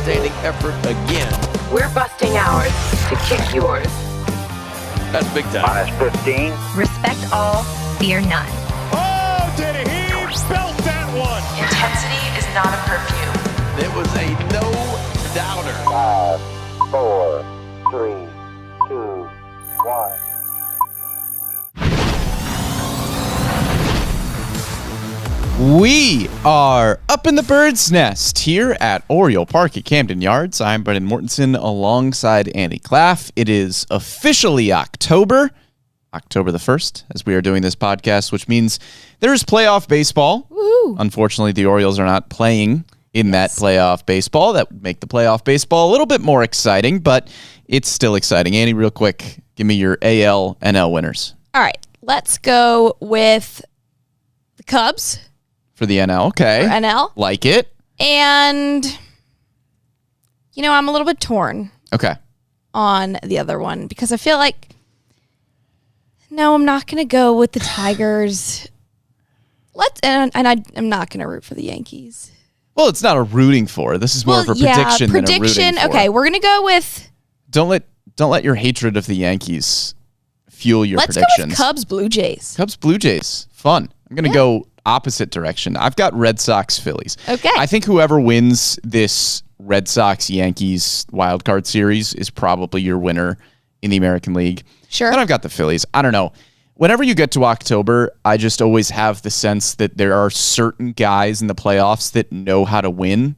outstanding effort again. We're busting ours to kick yours. That's big time. Minus 15. Respect all, fear none. Oh, did he belt that one? Intensity is not a perfume. It was a no-doubter. 5, 4, 3, 2, 1. We are up in the bird's nest here at Oriole Park at Camden Yards. I'm Brendan Mortensen alongside Andy Claff. It is officially October the 1st, as we are doing this podcast, which means there's playoff baseball. Woo-hoo. Unfortunately, the Orioles are not playing in that playoff baseball. That would make the playoff baseball a little bit more exciting, but it's still exciting. Andy, real quick, give me your AL, NL winners. All right, let's go with the Cubs. For the NL, okay. For NL. Like it. And, I'm a little bit torn Okay. on the other one because I feel like, no, I'm not going to go with the Tigers. I'm not going to root for the Yankees. Well, it's not a rooting for. This is more of a prediction than a rooting for. Okay, we're going to go with... Don't let your hatred of the Yankees fuel your Let's predictions. go with Cubs Blue Jays. Cubs Blue Jays. Fun. I'm going to go opposite direction. I've got Red Sox Phillies. Okay. I think whoever wins this Red Sox Yankees wild card series is probably your winner in the American League. Sure. And I've got the Phillies. I don't know. Whenever you get to October, I just always have the sense that there are certain guys in the playoffs that know how to win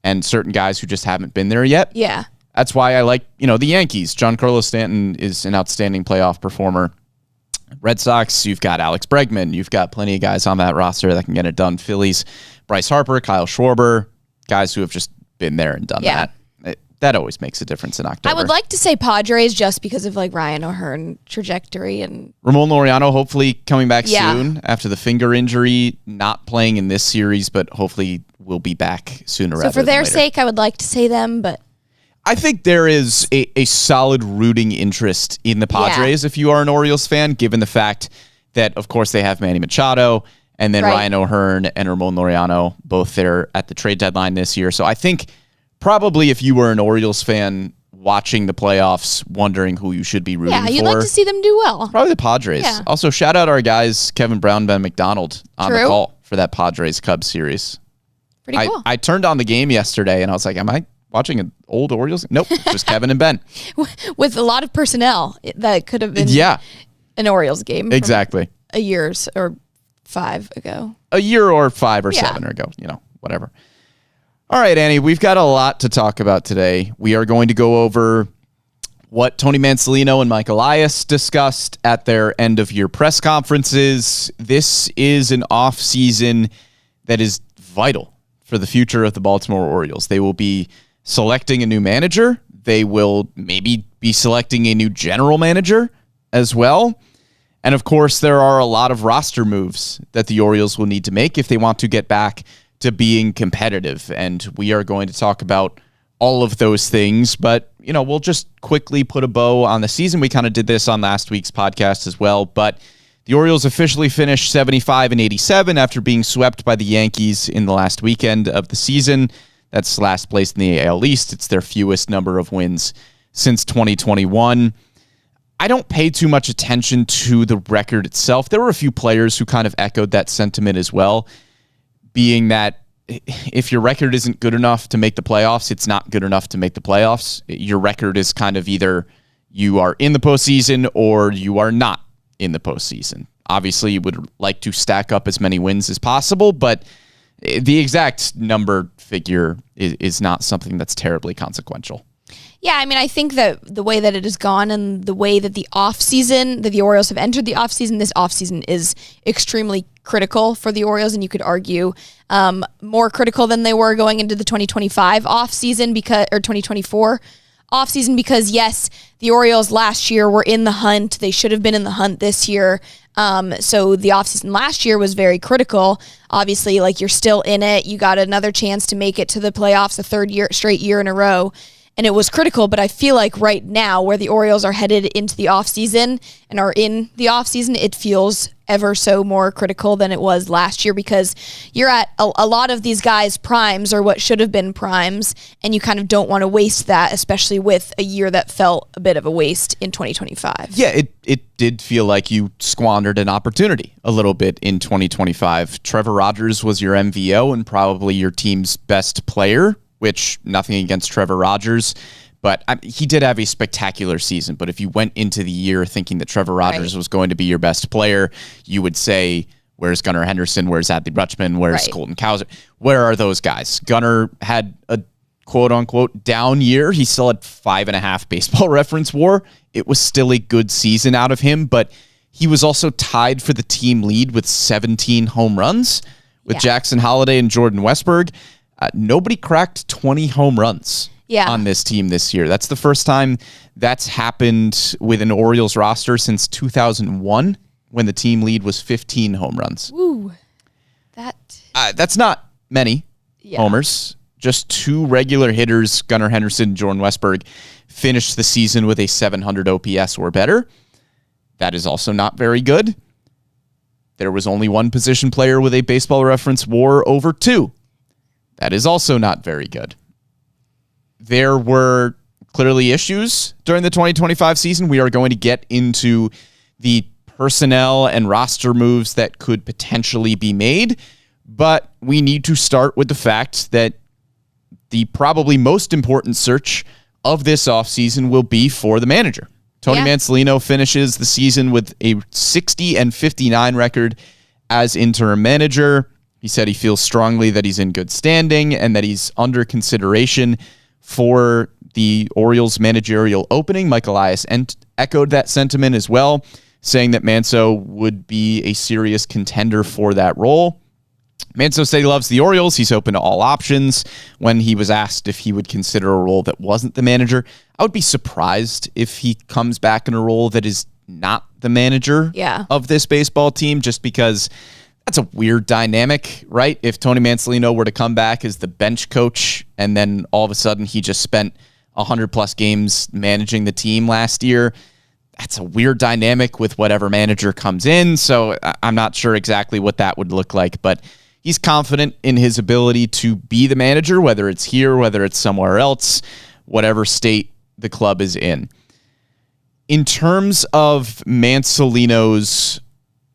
and certain guys who just haven't been there yet. Yeah. That's why I like, the Yankees. Giancarlo Stanton is an outstanding playoff performer. Red Sox, you've got Alex Bregman. You've got plenty of guys on that roster that can get it done. Phillies, Bryce Harper, Kyle Schwarber, guys who have just been there and done that. That always makes a difference in October. I would like to say Padres just because of Ryan O'Hearn trajectory and Ramon Laureano hopefully coming back soon after the finger injury, not playing in this series, but hopefully will be back sooner rather than later. So for their sake, I would like to say them, but I think there is a solid rooting interest in the Padres if you are an Orioles fan, given the fact that, of course, they have Manny Machado and then Ryan O'Hearn and Ramon Laureano both there at the trade deadline this year. So I think probably if you were an Orioles fan watching the playoffs, wondering who you should be rooting for. Yeah, you'd like to see them do well. Probably the Padres. Yeah. Also, shout out our guys, Kevin Brown, Ben McDonald, on the call for that Padres-Cubs series. Pretty cool. I turned on the game yesterday, and I was like, am I watching an old Orioles? Nope, just Kevin and Ben. With a lot of personnel that could have been an Orioles game. Exactly. A year or 5 ago. A year or 5 or 7 ago, whatever. All right, Annie, we've got a lot to talk about today. We are going to go over what Tony Mansolino and Mike Elias discussed at their end-of-year press conferences. This is an off-season that is vital for the future of the Baltimore Orioles. They will be selecting a new manager. They will maybe be selecting a new general manager as well. And, of course, there are a lot of roster moves that the Orioles will need to make if they want to get back to being competitive. And we are going to talk about all of those things. But, we'll just quickly put a bow on the season. We kind of did this on last week's podcast as well. But the Orioles officially finished 75-87 after being swept by the Yankees in the last weekend of the season. That's last place in the AL East. It's their fewest number of wins since 2021. I don't pay too much attention to the record itself. There were a few players who kind of echoed that sentiment as well, being that if your record isn't good enough to make the playoffs, it's not good enough to make the playoffs. Your record is kind of either you are in the postseason or you are not in the postseason. Obviously, you would like to stack up as many wins as possible, but the exact number figure is not something that's terribly consequential. Yeah, I think that the way that it has gone and the way that the offseason, that the Orioles have entered the offseason, this offseason is extremely critical for the Orioles, and you could argue more critical than they were going into the 2025 offseason or 2024 offseason because, yes, the Orioles last year were in the hunt. They should have been in the hunt this year. So the offseason last year was very critical. Obviously, you're still in it. You got another chance to make it to the playoffs a straight year in a row. And it was critical, but I feel like right now where the Orioles are headed into the offseason and are in the offseason, it feels ever so more critical than it was last year, because you're at a lot of these guys' primes, or what should have been primes, and you kind of don't want to waste that, especially with a year that felt a bit of a waste in 2025. Yeah, it did feel like you squandered an opportunity a little bit in 2025. Trevor Rogers was your MVO and probably your team's best player, which nothing against Trevor Rogers, but he did have a spectacular season. But if you went into the year thinking that Trevor Rogers was going to be your best player, you would say, where's Gunnar Henderson? Where's Adley Rutschman? Where's Colton Cowser? Where are those guys? Gunnar had a quote-unquote down year. He still had 5.5 Baseball Reference WAR. It was still a good season out of him, but he was also tied for the team lead with 17 home runs with Jackson Holliday and Jordan Westberg. Nobody cracked 20 home runs on this team this year. That's the first time that's happened with an Orioles roster since 2001, when the team lead was 15 home runs. Ooh, that's not many homers. Just 2 regular hitters, Gunnar Henderson and Jordan Westberg, finished the season with a 700 OPS or better. That is also not very good. There was only 1 position player with a Baseball Reference WAR over 2. That is also not very good. There were clearly issues during the 2025 season. We are going to get into the personnel and roster moves that could potentially be made, but we need to start with the fact that the probably most important search of this offseason will be for the manager. Tony Mansolino finishes the season with a 60-59 record as interim manager. He said he feels strongly that he's in good standing and that he's under consideration for the Orioles managerial opening. Mike Elias echoed that sentiment as well, saying that Manso would be a serious contender for that role. Manso said he loves the Orioles. He's open to all options. When he was asked if he would consider a role that wasn't the manager, I would be surprised if he comes back in a role that is not the manager of this baseball team, just because that's a weird dynamic, right? If Tony Mansolino were to come back as the bench coach and then all of a sudden he just spent 100+ games managing the team last year, that's a weird dynamic with whatever manager comes in. So I'm not sure exactly what that would look like, but he's confident in his ability to be the manager, whether it's here, whether it's somewhere else, whatever state the club is in. In terms of Mansolino's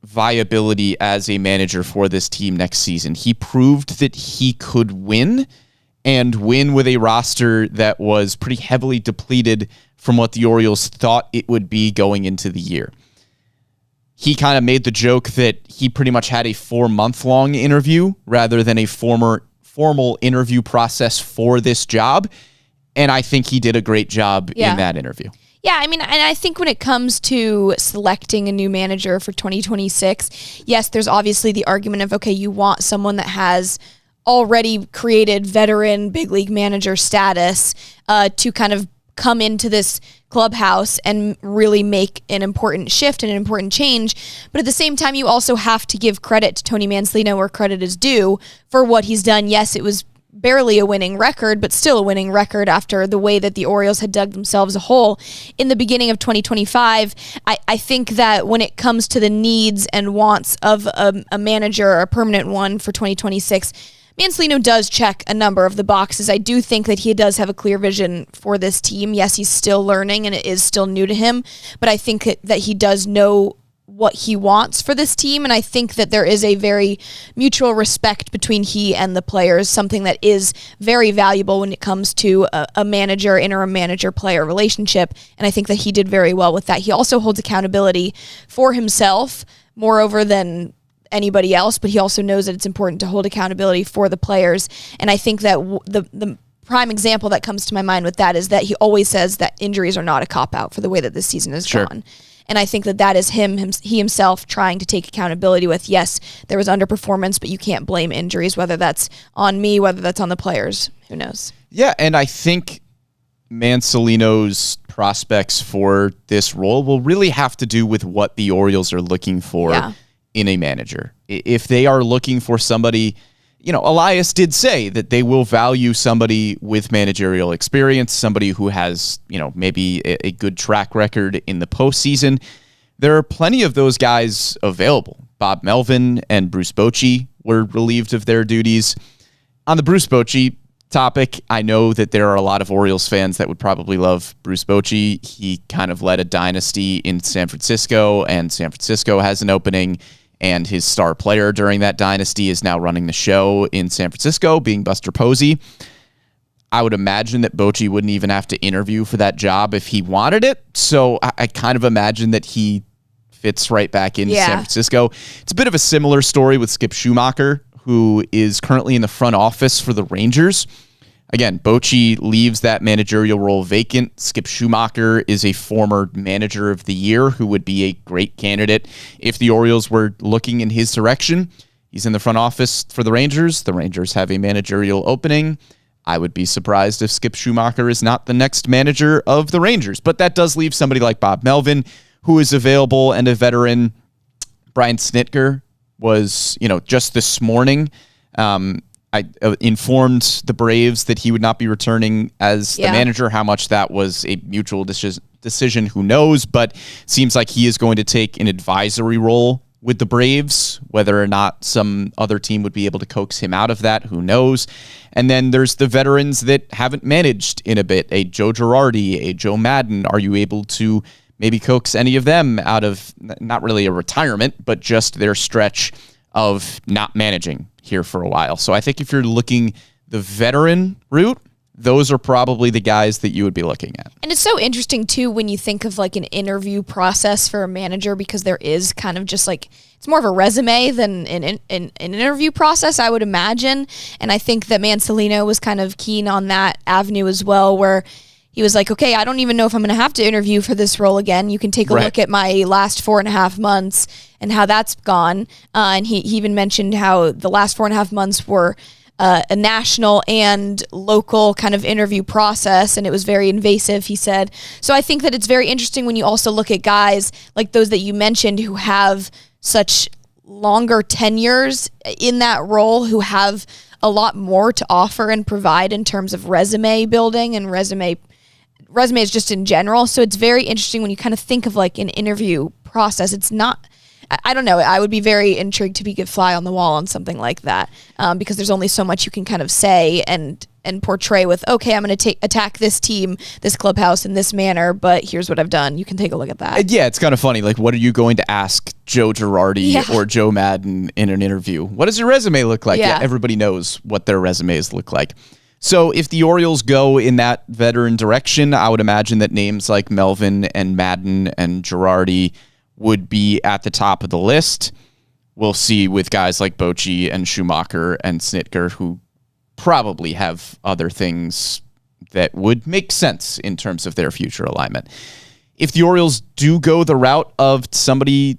viability as a manager for this team next season, he proved that he could win, and win with a roster that was pretty heavily depleted from what the Orioles thought it would be going into the year. He kind of made the joke that he pretty much had a 4-month-long interview rather than a formal interview process for this job, and I think he did a great job in that interview. Yeah, I mean, and I think when it comes to selecting a new manager for 2026, yes, there's obviously the argument of, okay, you want someone that has already created veteran big league manager status to kind of come into this clubhouse and really make an important shift and an important change. But at the same time, you also have to give credit to Tony Mansolino where credit is due for what he's done. Yes, it was barely a winning record, but still a winning record after the way that the Orioles had dug themselves a hole in the beginning of 2025. I think that when it comes to the needs and wants of a manager, a permanent one for 2026, Mansolino does check a number of the boxes. I do think that he does have a clear vision for this team. Yes, he's still learning and it is still new to him, but I think that he does know what he wants for this team, and I think that there is a very mutual respect between he and the players, something that is very valuable when it comes to a manager, interim manager-player relationship, and I think that he did very well with that. He also holds accountability for himself, moreover than anybody else, but he also knows that it's important to hold accountability for the players, and I think that the prime example that comes to my mind with that is that he always says that injuries are not a cop-out for the way that this season has gone. And I think that is he himself trying to take accountability with, yes, there was underperformance, but you can't blame injuries, whether that's on me, whether that's on the players. Who knows? Yeah, and I think Mansolino's prospects for this role will really have to do with what the Orioles are looking for in a manager. If they are looking for somebody, Elias did say that they will value somebody with managerial experience, somebody who has, maybe a good track record in the postseason. There are plenty of those guys available. Bob Melvin and Bruce Bochy were relieved of their duties. On the Bruce Bochy topic, I know that there are a lot of Orioles fans that would probably love Bruce Bochy. He kind of led a dynasty in San Francisco, and San Francisco has an opening, and his star player during that dynasty is now running the show in San Francisco, being Buster Posey. I would imagine that Bochy wouldn't even have to interview for that job if he wanted it, so I kind of imagine that he fits right back into San Francisco. It's a bit of a similar story with Skip Schumacher, who is currently in the front office for the Rangers. Again, Bochy leaves that managerial role vacant. Skip Schumacher is a former manager of the year who would be a great candidate if the Orioles were looking in his direction. He's in the front office for the Rangers. The Rangers have a managerial opening. I would be surprised if Skip Schumacher is not the next manager of the Rangers, but that does leave somebody like Bob Melvin, who is available and a veteran. Brian Snitker was, just this morning, I informed the Braves that he would not be returning as the manager. How much that was a mutual decision, who knows? But seems like he is going to take an advisory role with the Braves. Whether or not some other team would be able to coax him out of that, who knows? And then there's the veterans that haven't managed in a bit. A Joe Girardi, a Joe Madden. Are you able to maybe coax any of them out of not really a retirement, but just their stretch of not managing here for a while? So I think if you're looking the veteran route, those are probably the guys that you would be looking at. And it's so interesting, too, when you think of like an interview process for a manager, because there is kind of just like, it's more of a resume than an interview process, I would imagine. And I think that Mansolino was kind of keen on that avenue as well, where he was like, okay, I don't even know if I'm going to have to interview for this role again. You can take a look at my last 4.5 months and how that's gone. And he even mentioned how the last 4.5 months were a national and local kind of interview process, and it was very invasive, he said. So I think that it's very interesting when you also look at guys like those that you mentioned who have such longer tenures in that role, who have a lot more to offer and provide in terms of resume building and resumes just in general. So it's very interesting when you kind of think of like an interview process. It's not, I don't know, I would be very intrigued to be a fly on the wall on something like that, because there's only so much you can kind of say and portray with, okay, I'm going to attack this team, this clubhouse in this manner, but here's what I've done. You can take a look at that. Yeah, it's kind of funny. Like, what are you going to ask Joe Girardi or Joe Madden in an interview? What does your resume look like? Yeah, everybody knows what their resumes look like. So if the Orioles go in that veteran direction, I would imagine that names like Melvin and Madden and Girardi would be at the top of the list. We'll see with guys like Bochy and Schumacher and Snitker, who probably have other things that would make sense in terms of their future alignment. If the Orioles do go the route of somebody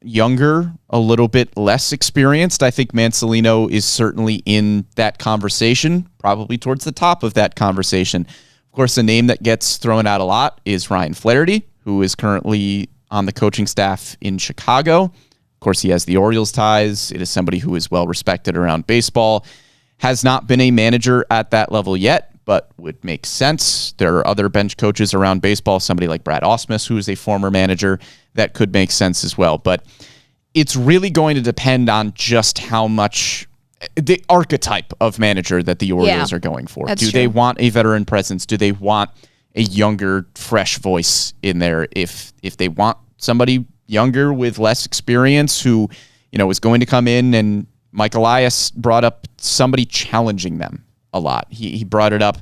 younger, a little bit less experienced, I think Mansolino is certainly in that conversation, probably towards the top of that conversation. Of course, a name that gets thrown out a lot is Ryan Flaherty, who is currently on the coaching staff in Chicago. Of course, he has the Orioles ties. It is somebody who is well respected around baseball, has not been a manager at that level yet, but would make sense. There are other bench coaches around baseball, somebody like Brad Ausmus, who is a former manager, that could make sense as well. But it's really going to depend on just how much the archetype of manager that the Orioles are going for. Do they want a veteran presence? Do they want a younger, fresh voice in there? If they want somebody younger with less experience who, is going to come in, and Mike Elias brought up somebody challenging them a lot. He brought it up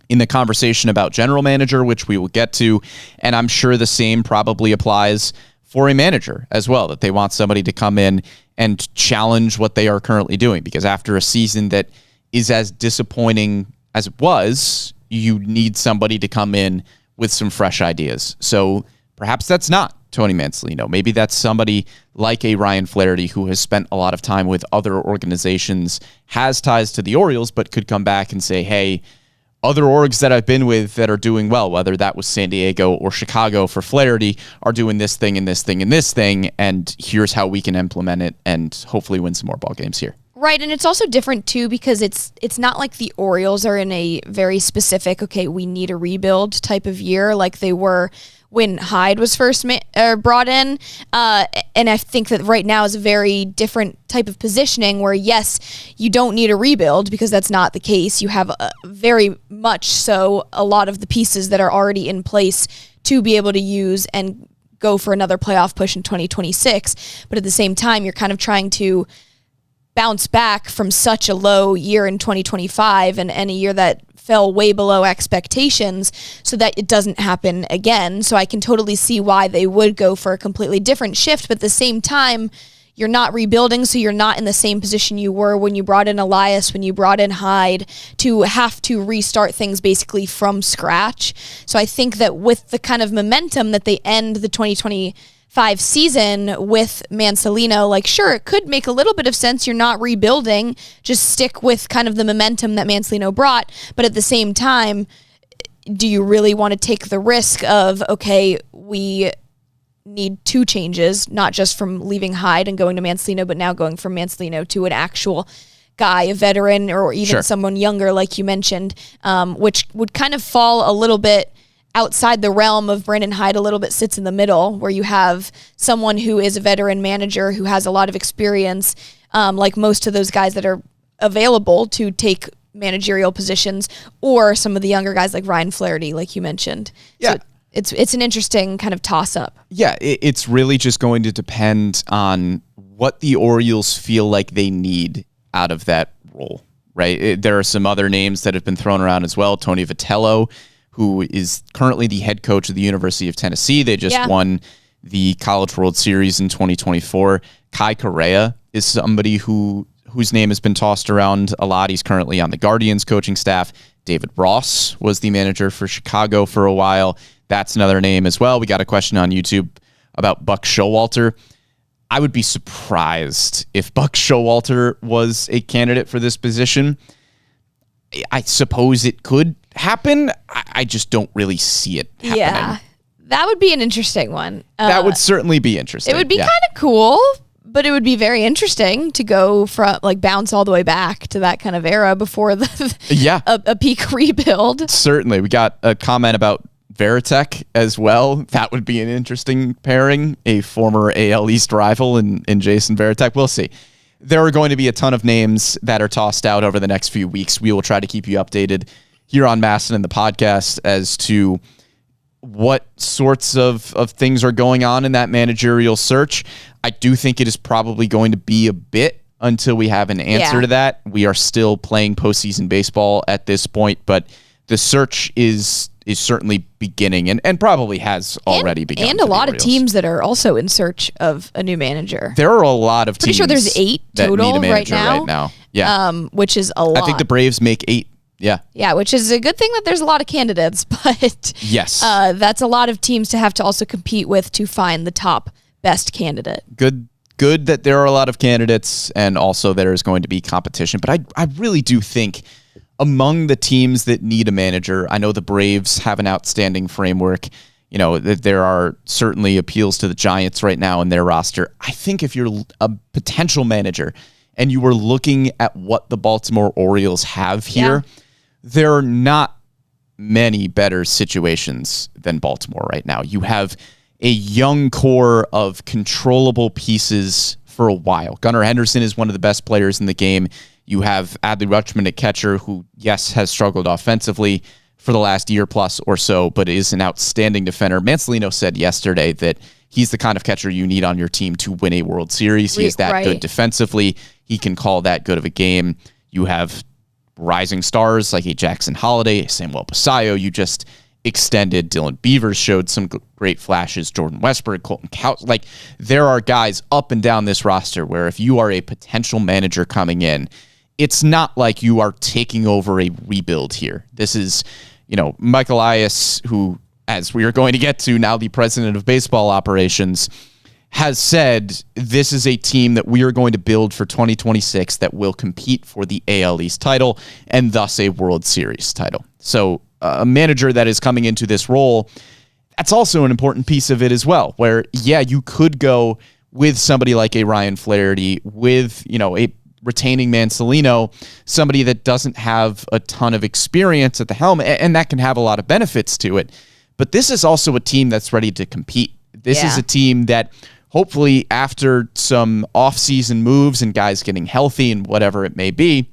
in the conversation about general manager, which we will get to, and I'm sure the same probably applies for a manager as well, that they want somebody to come in and challenge what they are currently doing, because after a season that is as disappointing as it was, you need somebody to come in with some fresh ideas. So perhaps that's not Tony Mansolino. Maybe that's somebody like a Ryan Flaherty, who has spent a lot of time with other organizations, has ties to the Orioles, but could come back and say, hey, other orgs that I've been with that are doing well, whether that was San Diego or Chicago for Flaherty, are doing this thing and this thing and this thing, and here's how we can implement it and hopefully win some more ball games here. Right, and it's also different too because it's not like the Orioles are in a very specific, okay, we need a rebuild type of year like they were when Hyde was first brought in. And I think that right now is a very different type of positioning where, yes, you don't need a rebuild because that's not the case. You have very much so a lot of the pieces that are already in place to be able to use and go for another playoff push in 2026. But at the same time, you're kind of trying to bounce back from such a low year in 2025 and a year that fell way below expectations so that it doesn't happen again. So I can totally see why they would go for a completely different shift, but at the same time, you're not rebuilding, so you're not in the same position you were when you brought in Elias, when you brought in Hyde, to have to restart things basically from scratch. So I think that with the kind of momentum that they end the 2025 season with Mancelino, like, sure, it could make a little bit of sense. You're not rebuilding. Just stick with kind of the momentum that Mancelino brought. But at the same time, do you really want to take the risk of, okay, we need two changes, not just from leaving Hyde and going to Mancelino, but now going from Mancelino to an actual guy, a veteran, or even someone younger, like you mentioned, which would kind of fall a little bit outside the realm of Brandon Hyde, a little bit sits in the middle, where you have someone who is a veteran manager who has a lot of experience, like most of those guys that are available to take managerial positions, or some of the younger guys like Ryan Flaherty, like you mentioned. Yeah. So it's an interesting kind of toss-up. Yeah, it's really just going to depend on what the Orioles feel like they need out of that role, right? There are some other names that have been thrown around as well. Tony Vitello, who is currently the head coach of the University of Tennessee. They just won the College World Series in 2024. Kai Correa is somebody whose name has been tossed around a lot. He's currently on the Guardians coaching staff. David Ross was the manager for Chicago for a while. That's another name as well. We got a question on YouTube about Buck Showalter. I would be surprised if Buck Showalter was a candidate for this position. I suppose it could happen. I just don't really see it happening. Yeah, that would be an interesting one. That would certainly be interesting. It would be kind of cool, but it would be very interesting to go from, like, bounce all the way back to that kind of era before a peak rebuild. Certainly. We got a comment about Veritek as well. That would be an interesting pairing, a former AL East rival in Jason Veritek. We'll see. There are going to be a ton of names that are tossed out over the next few weeks. We will try to keep you updated here on MASN and the podcast as to what sorts of things are going on in that managerial search. I do think it is probably going to be a bit until we have an answer to that. We are still playing postseason baseball at this point, but the search is certainly beginning and probably has already begun. And a lot of teams that are also in search of a new manager. There are a lot of teams. Pretty sure there's 8 total right now. Yeah. Which is a lot. I think the Braves make 8. Yeah. Yeah, which is a good thing that there's a lot of candidates, but yes, that's a lot of teams to have to also compete with to find the top best candidate. Good that there are a lot of candidates, and also there is going to be competition. But I really do think among the teams that need a manager, I know the Braves have an outstanding framework. You know, there are certainly appeals to the Giants right now in their roster. I think if you're a potential manager and you were looking at what the Baltimore Orioles have here, there are not many better situations than Baltimore right now. You have a young core of controllable pieces for a while. Gunnar Henderson is one of the best players in the game. You have Adley Rutschman at catcher, who, yes, has struggled offensively for the last year plus or so, but is an outstanding defender. Mancelino said yesterday that he's the kind of catcher you need on your team to win a World Series. He is that good defensively. He can call that good of a game. You have rising stars like a Jackson Holliday, Samuel Basayo. You just extended. Dylan Beavers showed some great flashes. Jordan Westbrook, Colton Cowles. Like, there are guys up and down this roster where if you are a potential manager coming in, it's not like you are taking over a rebuild here. This is, Mike Elias, who, as we are going to get to now, the president of baseball operations, has said this is a team that we are going to build for 2026 that will compete for the AL East title and thus a World Series title. So a manager that is coming into this role, that's also an important piece of it as well, where, you could go with somebody like a Ryan Flaherty, with, a retaining Mansolino, somebody that doesn't have a ton of experience at the helm, and that can have a lot of benefits to it. But this is also a team that's ready to compete. This is a team that hopefully after some off-season moves and guys getting healthy and whatever it may be,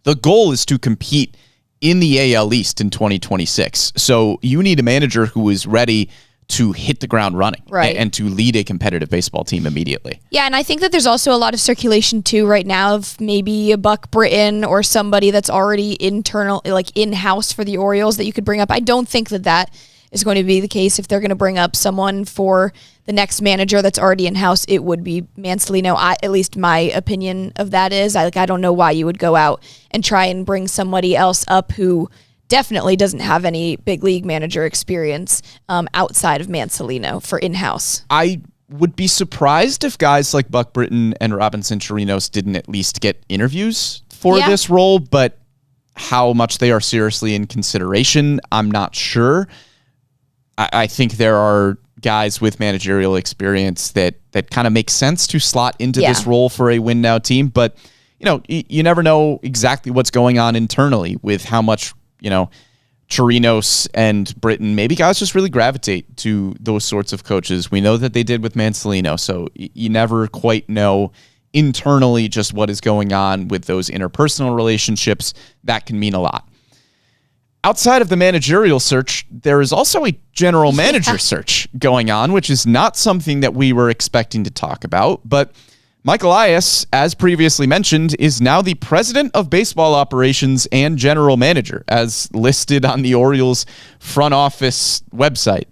the goal is to compete in the AL East in 2026. So you need a manager who is ready to hit the ground running and to lead a competitive baseball team immediately. Yeah, and I think that there's also a lot of circulation too right now of maybe a Buck Britton or somebody that's already internal, like in-house for the Orioles that you could bring up. I don't think that is going to be the case. If they're going to bring up someone for the next manager that's already in-house, it would be Mansolino. At least my opinion of that is, I don't know why you would go out and try and bring somebody else up who definitely doesn't have any big league manager experience outside of Mansolino for in-house. I would be surprised if guys like Buck Britton and Robinson Chirinos didn't at least get interviews for this role, but how much they are seriously in consideration, I'm not sure. I think there are guys with managerial experience that kind of make sense to slot into this role for a win now team, but you never know exactly what's going on internally with how much Chirinos and Britton, maybe guys just really gravitate to those sorts of coaches. We know that they did with Mansolino, so you never quite know internally just what is going on with those interpersonal relationships. That can mean a lot. Outside of the managerial search, there is also a general manager search going on, which is not something that we were expecting to talk about, but Mike Elias, as previously mentioned, is now the president of baseball operations and general manager, as listed on the Orioles front office website.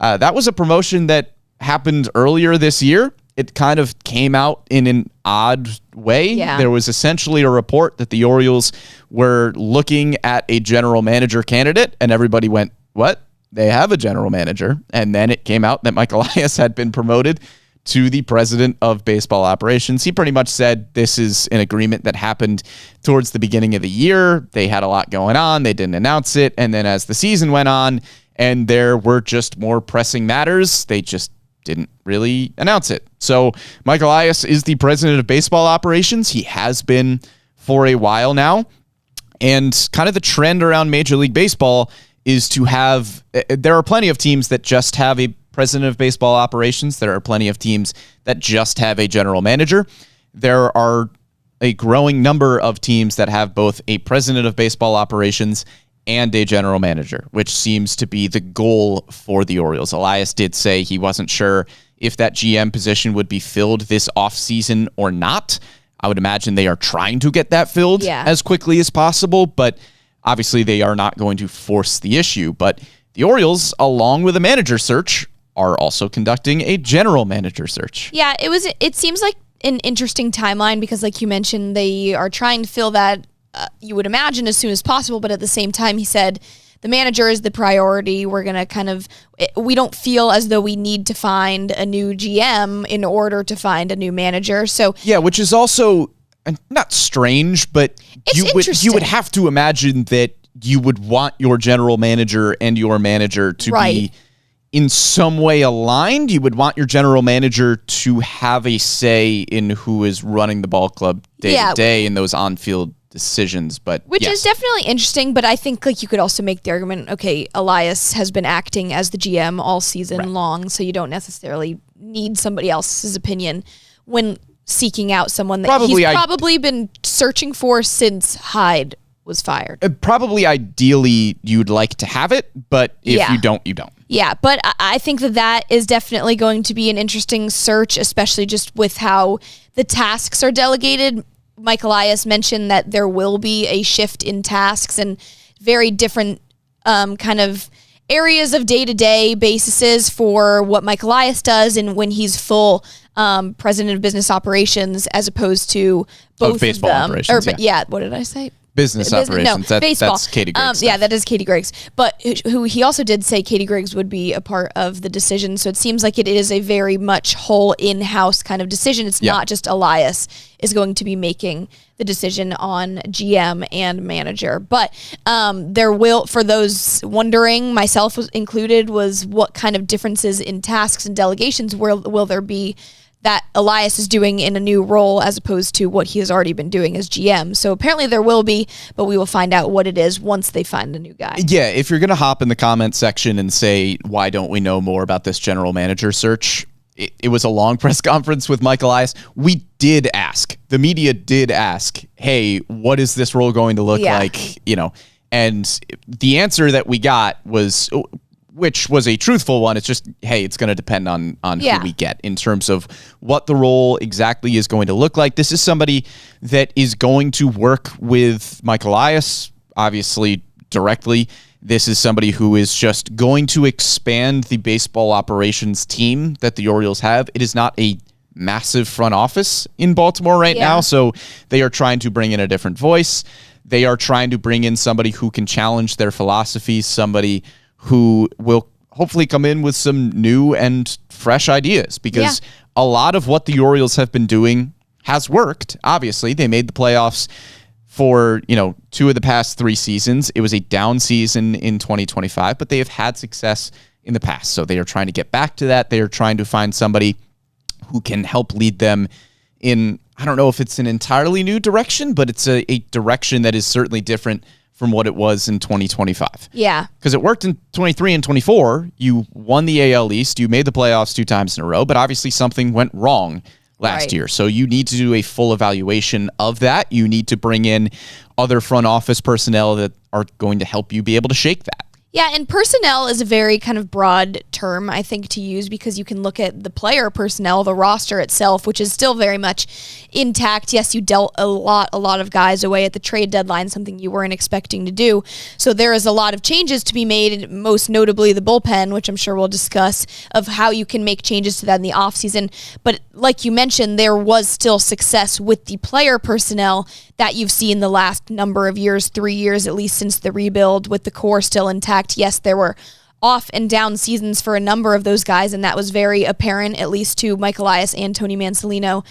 That was a promotion that happened earlier this year. It kind of came out in an odd way. Yeah. There was essentially a report that the Orioles were looking at a general manager candidate, and everybody went, what? They have a general manager. And then it came out that Mike Elias had been promoted to the president of baseball operations. He pretty much said this is an agreement that happened towards the beginning of the year. They had a lot going on. They didn't announce it. And then as the season went on and there were just more pressing matters, they just didn't really announce it. So Mike Elias is the president of baseball operations. He has been for a while now. And kind of the trend around Major League Baseball is to have, there are plenty of teams that just have a president of baseball operations. There are plenty of teams that just have a general manager. There are a growing number of teams that have both a president of baseball operations and a general manager, which seems to be the goal for the Orioles. Elias did say he wasn't sure if that GM position would be filled this offseason or not. I would imagine they are trying to get that filled as quickly as possible, but obviously they are not going to force the issue. But the Orioles, along with a manager search, are also conducting a general manager search. Yeah, it seems like an interesting timeline because, like you mentioned, they are trying to fill that, you would imagine, as soon as possible. But at the same time, he said the manager is the priority. We're going to we don't feel as though we need to find a new GM in order to find a new manager. So yeah, which is also not strange, but you would have to imagine that you would want your general manager and your manager to be in some way aligned. You would want your general manager to have a say in who is running the ball club day to day in those on-field decisions. Which is definitely interesting, but I think you could also make the argument, okay, Elias has been acting as the GM all season long, so you don't necessarily need somebody else's opinion when seeking out someone that he's probably been searching for since Hyde was fired. Probably ideally you'd like to have it, but if you don't, you don't. Yeah, but I think that is definitely going to be an interesting search, especially just with how the tasks are delegated. Mike Elias mentioned that there will be a shift in tasks and very different kind of areas of day-to-day bases for what Mike Elias does and when he's full president of business operations as opposed to both baseball of them. Operations, what did I say? Business operations. No, baseball. That's Katie Griggs. That is Katie Griggs. But who he also did say Katie Griggs would be a part of the decision. So it seems like it is a very much whole in-house kind of decision. It's not just Elias is going to be making the decision on GM and manager. But there will, for those wondering, myself was included, was what kind of differences in tasks and delegations will there be that Elias is doing in a new role as opposed to what he has already been doing as GM. So apparently there will be, but we will find out what it is once they find a new guy. Yeah, if you're going to hop in the comment section and say, why don't we know more about this general manager search? It was a long press conference with Mike Elias. We did ask. The media did ask, hey, what is this role going to look like? And the answer that we got was, which was a truthful one. It's just, hey, it's going to depend on who we get in terms of what the role exactly is going to look like. This is somebody that is going to work with Mike Elias, obviously directly. This is somebody who is just going to expand the baseball operations team that the Orioles have. It is not a massive front office in Baltimore right now, so they are trying to bring in a different voice. They are trying to bring in somebody who can challenge their philosophies, somebody who will hopefully come in with some new and fresh ideas, because a lot of what the Orioles have been doing has worked. Obviously, they made the playoffs for, 2 of the past 3 seasons. It was a down season in 2025, but they have had success in the past. So they are trying to get back to that. They are trying to find somebody who can help lead them in, I don't know if it's an entirely new direction, but it's a direction that is certainly different from what it was in 2025. Yeah. Because it worked in 23 and 24. You won the AL East. You made the playoffs 2 times in a row, but obviously something went wrong last year. So you need to do a full evaluation of that. You need to bring in other front office personnel that are going to help you be able to shake that. Yeah, and personnel is a very kind of broad term, I think, to use, because you can look at the player personnel, the roster itself, which is still very much intact. Yes, you dealt a lot of guys away at the trade deadline, something you weren't expecting to do. So there is a lot of changes to be made, most notably the bullpen, which I'm sure we'll discuss, of how you can make changes to that in the offseason. But like you mentioned, there was still success with the player personnel that you've seen the last number of years, 3 years at least since the rebuild, with the core still intact. Yes, there were off and down seasons for a number of those guys, and that was very apparent, at least to Mike Elias and Tony Mansolino,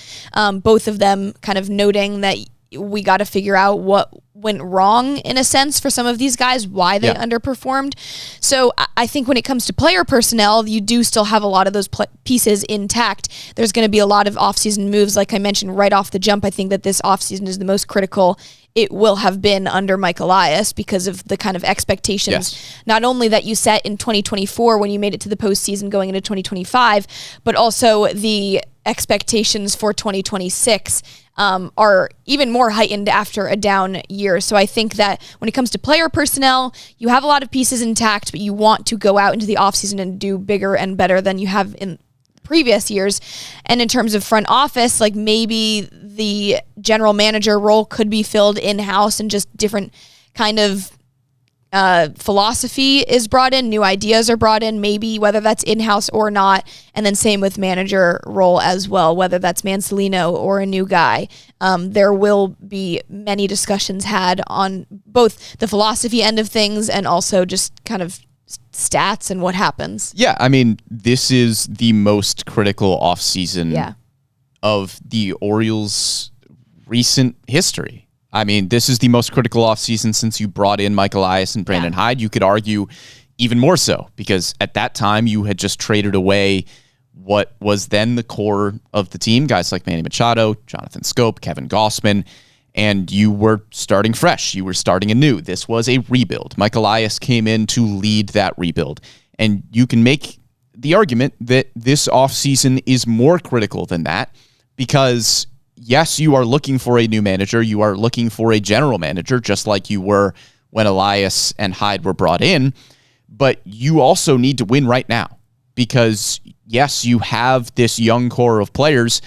both of them kind of noting that we got to figure out what went wrong in a sense for some of these guys, why they underperformed. So I think when it comes to player personnel, you do still have a lot of those pieces intact. There's going to be a lot of offseason moves, like I mentioned right off the jump. I think that this offseason is the most critical it will have been under Mike Elias because of the kind of expectations, not only that you set in 2024 when you made it to the postseason going into 2025, but also the expectations for 2026 are even more heightened after a down year. So I think that when it comes to player personnel, you have a lot of pieces intact, but you want to go out into the offseason and do bigger and better than you have in previous years. And in terms of front office, like maybe the general manager role could be filled in-house and just different kind of philosophy is brought in, new ideas are brought in, maybe whether that's in-house or not. And then same with manager role as well, whether that's Mansolino or a new guy. There will be many discussions had on both the philosophy end of things and also just kind of stats and what happens. Yeah, I mean, this is the most critical offseason of the Orioles' recent history. I mean, this is the most critical offseason since you brought in Mike Elias and Brandon Hyde. You could argue even more so, because at that time you had just traded away what was then the core of the team, guys like Manny Machado, Jonathan Scope, Kevin Gossman, and you were starting fresh. You were starting anew. This was a rebuild. Mike Elias came in to lead that rebuild. And you can make the argument that this offseason is more critical than that because, yes, you are looking for a new manager. You are looking for a general manager, just like you were when Elias and Hyde were brought in. But you also need to win right now because, yes, you have this young core of players,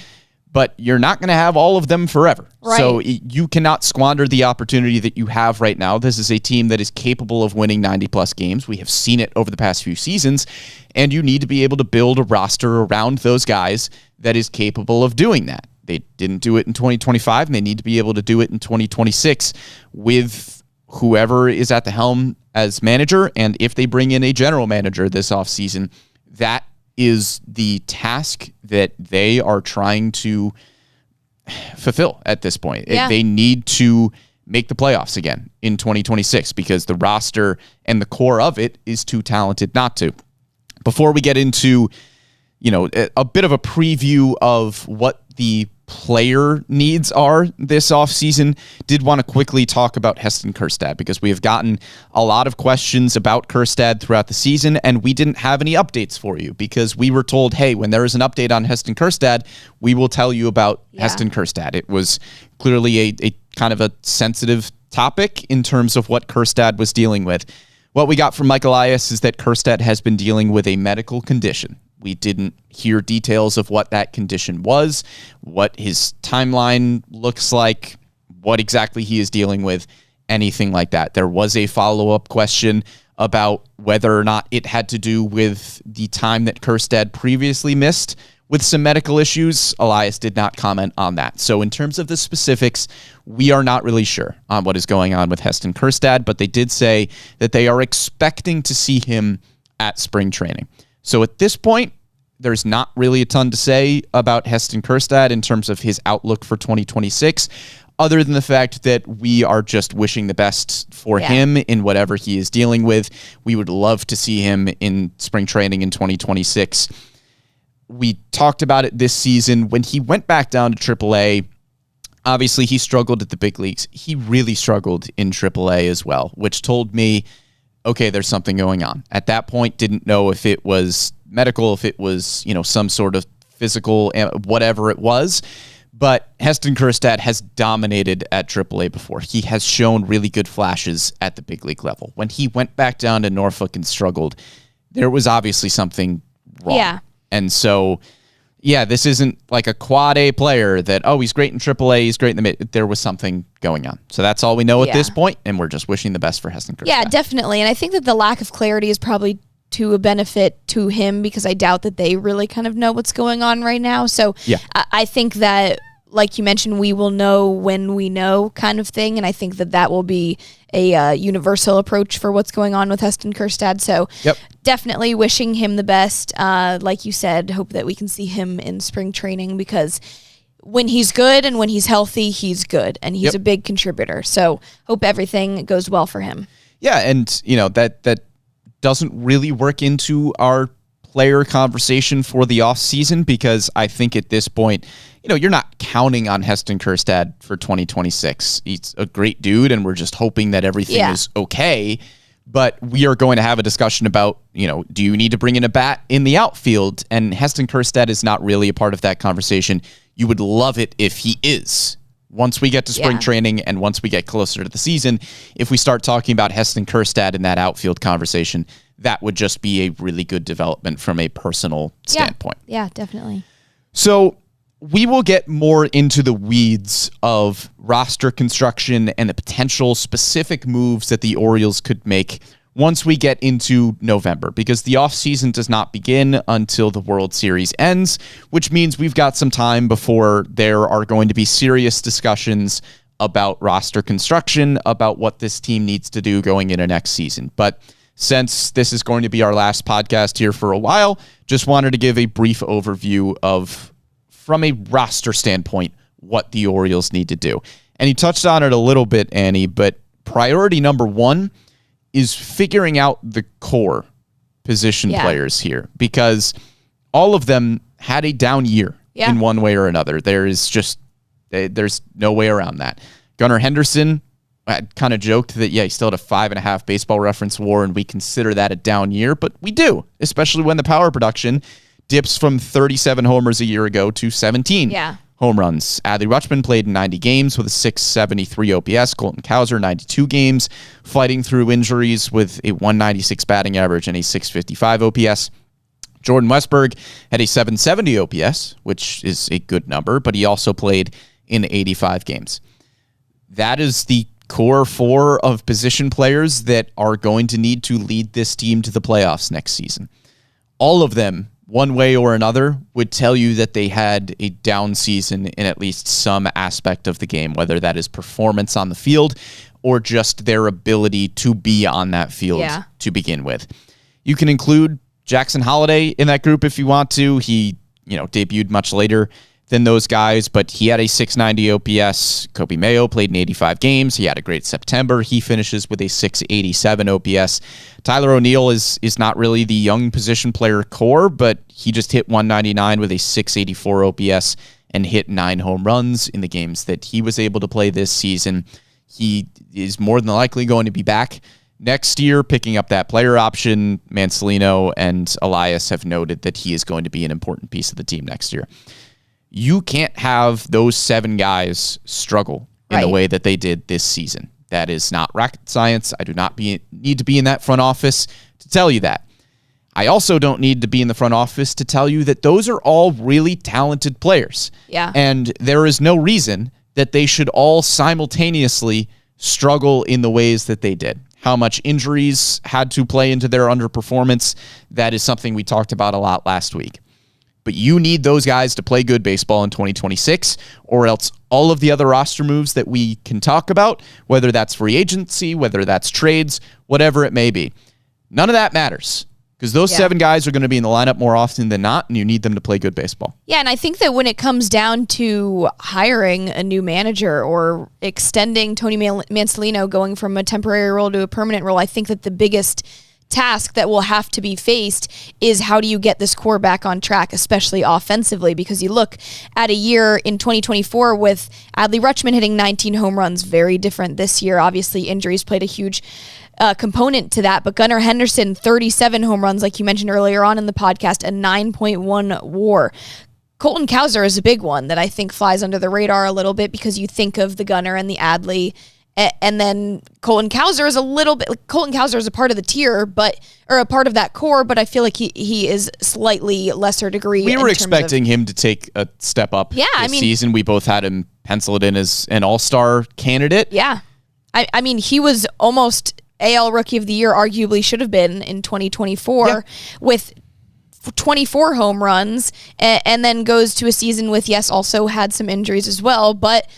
but you're not going to have all of them forever. Right. So you cannot squander the opportunity that you have right now. This is a team that is capable of winning 90-plus games. We have seen it over the past few seasons, and you need to be able to build a roster around those guys that is capable of doing that. They didn't do it in 2025, and they need to be able to do it in 2026 with whoever is at the helm as manager, and if they bring in a general manager this offseason, that is the task that they are trying to fulfill at this point. They need to make the playoffs again in 2026 because the roster and the core of it is too talented not to. Before we get into a bit of a preview of what the player needs are this offseason, did want to quickly talk about Heston Kjerstad because we have gotten a lot of questions about Kjerstad throughout the season, and we didn't have any updates for you because we were told, hey, when there is an update on Heston Kjerstad, we will tell you about Heston Kjerstad. It was clearly a kind of a sensitive topic in terms of what Kjerstad was dealing with. What we got from Mike Elias is that Kjerstad has been dealing with a medical condition. We didn't hear details of what that condition was, what his timeline looks like, what exactly he is dealing with, anything like that. There was a follow-up question about whether or not it had to do with the time that Kjerstad previously missed with some medical issues. Elias did not comment on that. So in terms of the specifics, we are not really sure on what is going on with Heston Kjerstad, but they did say that they are expecting to see him at spring training. So at this point, there's not really a ton to say about Heston Kjerstad in terms of his outlook for 2026, other than the fact that we are just wishing the best for him in whatever he is dealing with. We would love to see him in spring training in 2026. We talked about it this season. When he went back down to AAA, obviously he struggled at the big leagues. He really struggled in AAA as well, which told me, okay, there's something going on. At that point, didn't know if it was medical, if it was, some sort of physical, whatever it was. But Heston Kjerstad has dominated at AAA before. He has shown really good flashes at the big league level. When he went back down to Norfolk and struggled, there was obviously something wrong. Yeah. And so, this isn't like a quad A player that, he's great in AAA, he's great in the mid. There was something going on. So that's all we know at this point, and we're just wishing the best for Heston Kjerstad. Yeah, definitely. And I think that the lack of clarity is probably to a benefit to him because I doubt that they really kind of know what's going on right now. So I think that, like you mentioned, we will know when we know kind of thing. And I think that that will be a universal approach for what's going on with Heston Kjerstad. So definitely wishing him the best. Like you said, hope that we can see him in spring training because when he's good and when he's healthy, he's good. And he's a big contributor. So hope everything goes well for him. Yeah, and that doesn't really work into our player conversation for the offseason because I think at this point, you're not counting on Heston Kjerstad for 2026. He's a great dude, and we're just hoping that everything is okay. But we are going to have a discussion about, do you need to bring in a bat in the outfield? And Heston Kjerstad is not really a part of that conversation. You would love it if he is. Once we get to spring training and once we get closer to the season, if we start talking about Heston Kjerstad in that outfield conversation, that would just be a really good development from a personal standpoint. Yeah, definitely. So we will get more into the weeds of roster construction and the potential specific moves that the Orioles could make once we get into November, because the offseason does not begin until the World Series ends, which means we've got some time before there are going to be serious discussions about roster construction, about what this team needs to do going into next season. But since this is going to be our last podcast here for a while, just wanted to give a brief overview of, from a roster standpoint, what the Orioles need to do. And you touched on it a little bit, Annie, but priority number one is figuring out the core position players here, because all of them had a down year in one way or another. There's no way around that. Gunnar Henderson, I kind of joked that, he still had a 5.5 Baseball Reference WAR, and we consider that a down year, but we do, especially when the power production dips from 37 homers a year ago to 17 home runs. Adley Rutschman played 90 games with a 673 OPS. Colton Cowser, 92 games, fighting through injuries with a 196 batting average and a 655 OPS. Jordan Westberg had a 770 OPS, which is a good number, but he also played in 85 games. That is the core four of position players that are going to need to lead this team to the playoffs next season. All of them, one way or another, would tell you that they had a down season in at least some aspect of the game, whether that is performance on the field or just their ability to be on that field to begin with. You can include Jackson Holliday in that group if you want to. He, debuted much later than those guys, but he had a 690 OPS. Kobe Mayo played in 85 games. He had a great September. He finishes with a 687 OPS. Tyler O'Neill is not really the young position player core, but he just hit 199 with a 684 OPS and hit 9 home runs in the games that he was able to play this season. He is more than likely going to be back next year, picking up that player option. Mancelino and Elias have noted that he is going to be an important piece of the team next year. You can't have those 7 guys struggle in the way that they did this season. That is not rocket science. I do not need to be in that front office to tell you that. I also don't need to be in the front office to tell you that those are all really talented players. Yeah. And there is no reason that they should all simultaneously struggle in the ways that they did. How much injuries had to play into their underperformance, that is something we talked about a lot last week. But you need those guys to play good baseball in 2026, or else all of the other roster moves that we can talk about, whether that's free agency, whether that's trades, whatever it may be, none of that matters. Because those 7 guys are going to be in the lineup more often than not, and you need them to play good baseball. Yeah, and I think that when it comes down to hiring a new manager or extending Tony Mancelino, going from a temporary role to a permanent role, I think that the biggest task that will have to be faced is how do you get this core back on track, especially offensively, because you look at a year in 2024 with Adley Rutschman hitting 19 home runs, very different this year. Obviously, injuries played a huge component to that, but Gunnar Henderson, 37 home runs, like you mentioned earlier on in the podcast, a 9.1 WAR. Colton Cowser is a big one that I think flies under the radar a little bit because you think of the Gunnar and the Adley, and then Colton Cowser is a little bit. Colton Cowser is a part of the tier, or a part of that core, but I feel like he is slightly lesser degree. We were expecting him to take a step up this season. We both had him penciled in as an all-star candidate. Yeah, I mean he was almost AL Rookie of the Year, arguably should have been in 2024 with 24 home runs, and then goes to a season with also had some injuries as well, but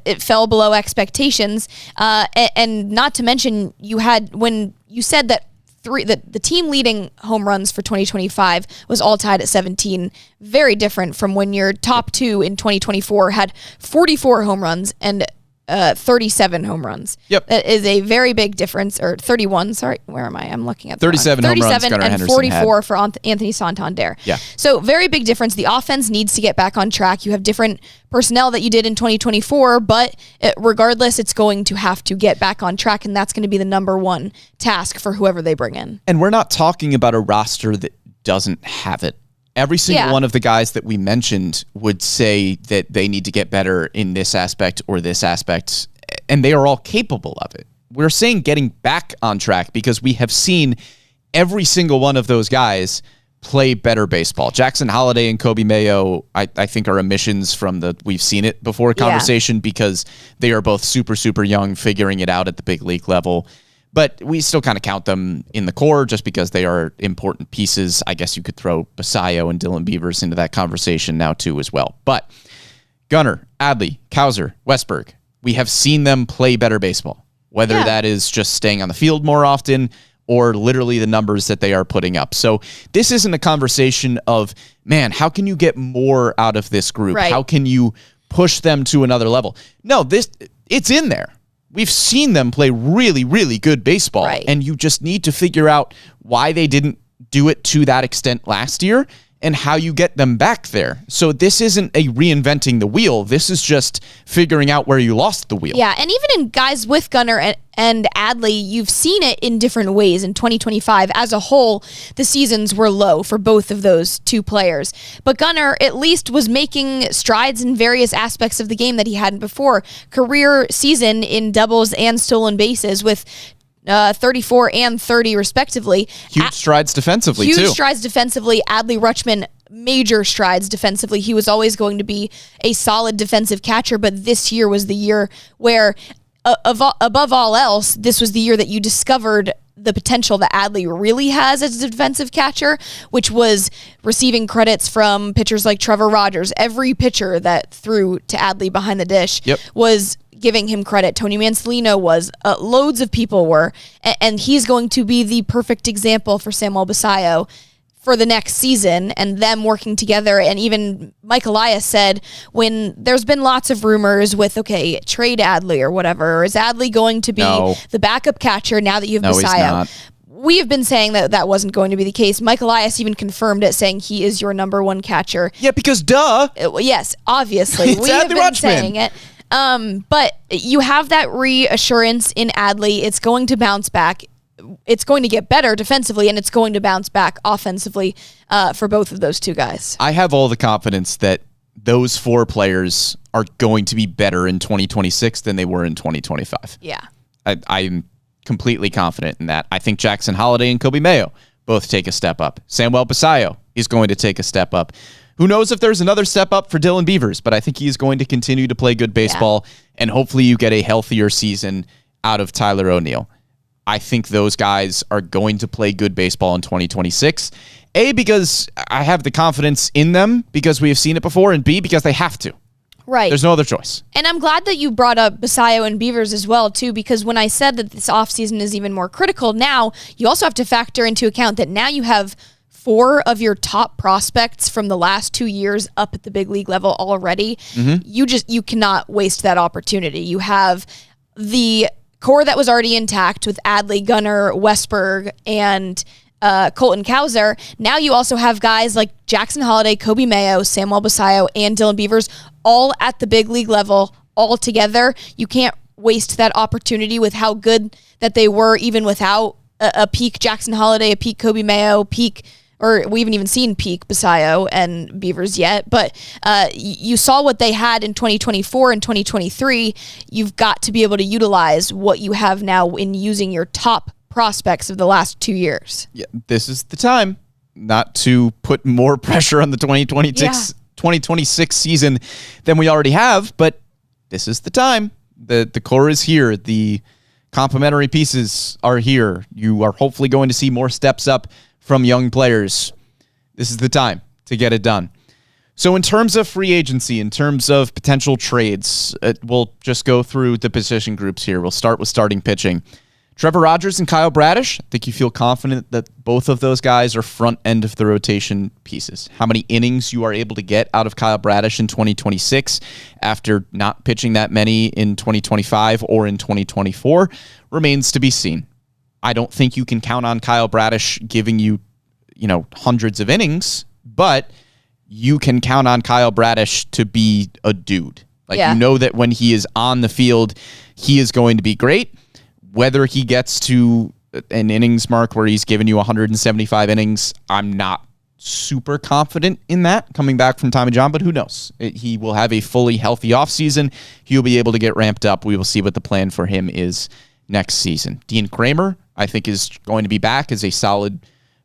it fell below expectations. And not to mention, you had, when you said that the team leading home runs for 2025 was all tied at 17, very different from when your top 2 in 2024 had 44 home runs and 37 home runs. Yep. That is a very big difference, or 31, sorry, where am I? I'm looking at 37 home runs, Gunnar and Henderson 44 had. for Anthony Santander. Yeah. So very big difference. The offense needs to get back on track. You have different personnel that you did in 2024, but regardless, it's going to have to get back on track, and that's going to be the number one task for whoever they bring in. And we're not talking about a roster that doesn't have it. Every single one of the guys that we mentioned would say that they need to get better in this aspect or this aspect, and they are all capable of it. We're saying getting back on track because we have seen every single one of those guys play better baseball. Jackson Holliday and Kobe Mayo, I think, are omissions from the we've seen it before conversation because they are both super, super young, figuring it out at the big league level. But we still kind of count them in the core just because they are important pieces. I guess you could throw Basayo and Dylan Beavers into that conversation now too as well. But Gunnar, Adley, Cowser, Westberg, we have seen them play better baseball, whether that is just staying on the field more often or literally the numbers that they are putting up. So this isn't a conversation of, man, how can you get more out of this group? Right. How can you push them to another level? No, it's in there. We've seen them play really, really good baseball, and you just need to figure out why they didn't do it to that extent last year and how you get them back there. So this isn't a reinventing the wheel. This is just figuring out where you lost the wheel. Yeah, and even in guys with Gunnar and Adley, you've seen it in different ways. In 2025, as a whole, the seasons were low for both of those two players. But Gunnar at least was making strides in various aspects of the game that he hadn't before. Career season in doubles and stolen bases with 34 and 30 respectively. Huge strides defensively, too. Huge strides defensively. Adley Rutschman, major strides defensively. He was always going to be a solid defensive catcher, but this year was the year where, above all else, this was the year that you discovered the potential that Adley really has as a defensive catcher, which was receiving credits from pitchers like Trevor Rogers. Every pitcher that threw to Adley behind the dish was giving him credit. Tony Mancelino was, loads of people were, and he's going to be the perfect example for Samuel Basayo for the next season and them working together. And even Mike Elias said when there's been lots of rumors with, okay, trade Adley or whatever, or is Adley going to be the backup catcher now that you have Basayo? We have been saying that wasn't going to be the case. Mike Elias even confirmed it, saying he is your number one catcher. Yeah, because duh. Yes, obviously. We have been saying it. But you have that reassurance in Adley. It's going to bounce back. It's going to get better defensively, and it's going to bounce back offensively for both of those two guys. I have all the confidence that those 4 players are going to be better in 2026 than they were in 2025. Yeah. I'm completely confident in that. I think Jackson Holliday and Kobe Mayo both take a step up. Samuel Basayo is going to take a step up. Who knows if there's another step up for Dylan Beavers, but I think he's going to continue to play good baseball, and hopefully you get a healthier season out of Tyler O'Neill. I think those guys are going to play good baseball in 2026. A, because I have the confidence in them because we have seen it before, and B, because they have to. Right. There's no other choice. And I'm glad that you brought up Basayo and Beavers as well, too, because when I said that this offseason is even more critical, now you also have to factor into account that now you have 4 of your top prospects from the last 2 years up at the big league level already. You cannot waste that opportunity. You have the core that was already intact with Adley, Gunnar, Westberg, and Colton Cowser. Now you also have guys like Jackson Holliday, Kobe Mayo, Samuel Basayo, and Dylan Beavers all at the big league level all together. You can't waste that opportunity with how good that they were even without a peak Jackson Holliday, a peak Kobe Mayo, or we haven't even seen peak Basayo and Beavers yet, but you saw what they had in 2024 and 2023. You've got to be able to utilize what you have now in using your top prospects of the last 2 years. Yeah, this is the time not to put more pressure on the 2026 season than we already have, but this is the time. The core is here. The complementary pieces are here. You are hopefully going to see more steps up from young players. This is the time to get it done. So in terms of free agency, in terms of potential trades, we'll just go through the position groups here. We'll start with starting pitching. Trevor Rogers and Kyle Bradish, I think you feel confident that both of those guys are front end of the rotation pieces. How many innings you are able to get out of Kyle Bradish in 2026 after not pitching that many in 2025 or in 2024 remains to be seen. I don't think you can count on Kyle Bradish giving you, hundreds of innings, but you can count on Kyle Bradish to be a dude. You know that when he is on the field, he is going to be great. Whether he gets to an innings mark where he's given you 175 innings, I'm not super confident in that coming back from Tommy John, but who knows? He will have a fully healthy offseason. He'll be able to get ramped up. We will see what the plan for him is next season. Dean Kramer, I think, is going to be back as a solid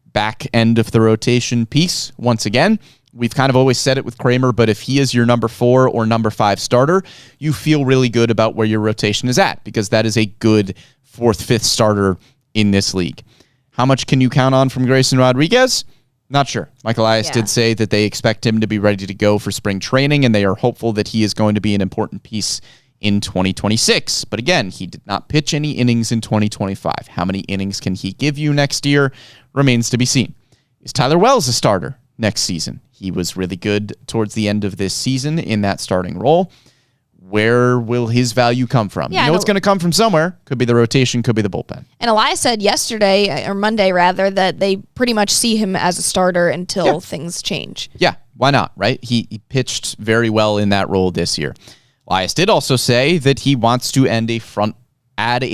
back end of the rotation piece once again. We've kind of always said it with Kramer, but if he is your number 4 or number 5 starter, you feel really good about where your rotation is at because that is a good 4th, 5th starter in this league. How much can you count on from Grayson Rodriguez? Not sure. Mike Elias did say that they expect him to be ready to go for spring training, and they are hopeful that he is going to be an important piece in 2026. But again, he did not pitch any innings in 2025. How many innings can he give you next year remains to be seen. Is Tyler Wells a starter next season? He was really good towards the end of this season in that starting role. Where will his value come from? Yeah, it's going to come from somewhere. Could be the rotation, could be the bullpen. And Elias said yesterday, or Monday rather, that they pretty much see him as a starter until things change. Yeah, why not, right? He pitched very well in that role this year. Elias did also say that he wants to add a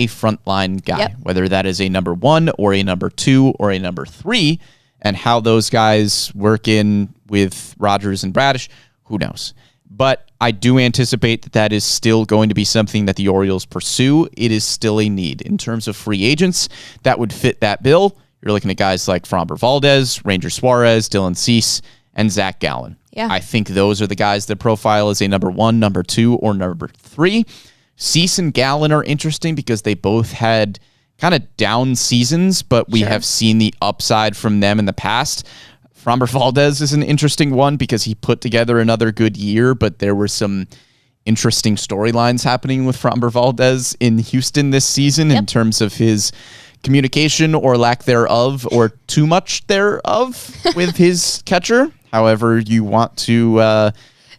frontline guy, whether that is a number 1 or a number 2 or a number 3, and how those guys work in with Rogers and Bradish, who knows? But I do anticipate that is still going to be something that the Orioles pursue. It is still a need. In terms of free agents that would fit that bill, you're looking at guys like Framber Valdez, Ranger Suarez, Dylan Cease, and Zach Gallen. Yeah. I think those are the guys that profile as a number 1, number 2, or number 3. Cease and Gallen are interesting because they both had kind of down seasons, but we have seen the upside from them in the past. Framber Valdez is an interesting one because he put together another good year, but there were some interesting storylines happening with Framber Valdez in Houston this season in terms of his communication or lack thereof or too much thereof with his catcher, however you want to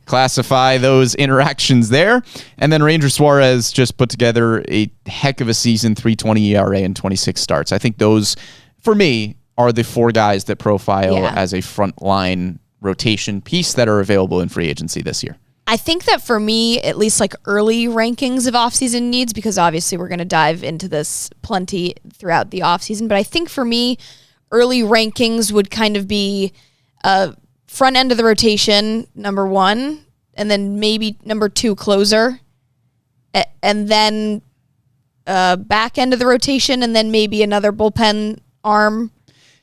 classify those interactions there. And then Ranger Suarez just put together a heck of a season, 3.20 ERA and 26 starts. I think those, for me, are the four guys that profile as a frontline rotation piece that are available in free agency this year. I think that for me, at least like early rankings of offseason needs, because obviously we're going to dive into this plenty throughout the offseason, but I think for me, early rankings would kind of be front end of the rotation, number one, and then maybe number two, closer, and then back end of the rotation, and then maybe another bullpen arm.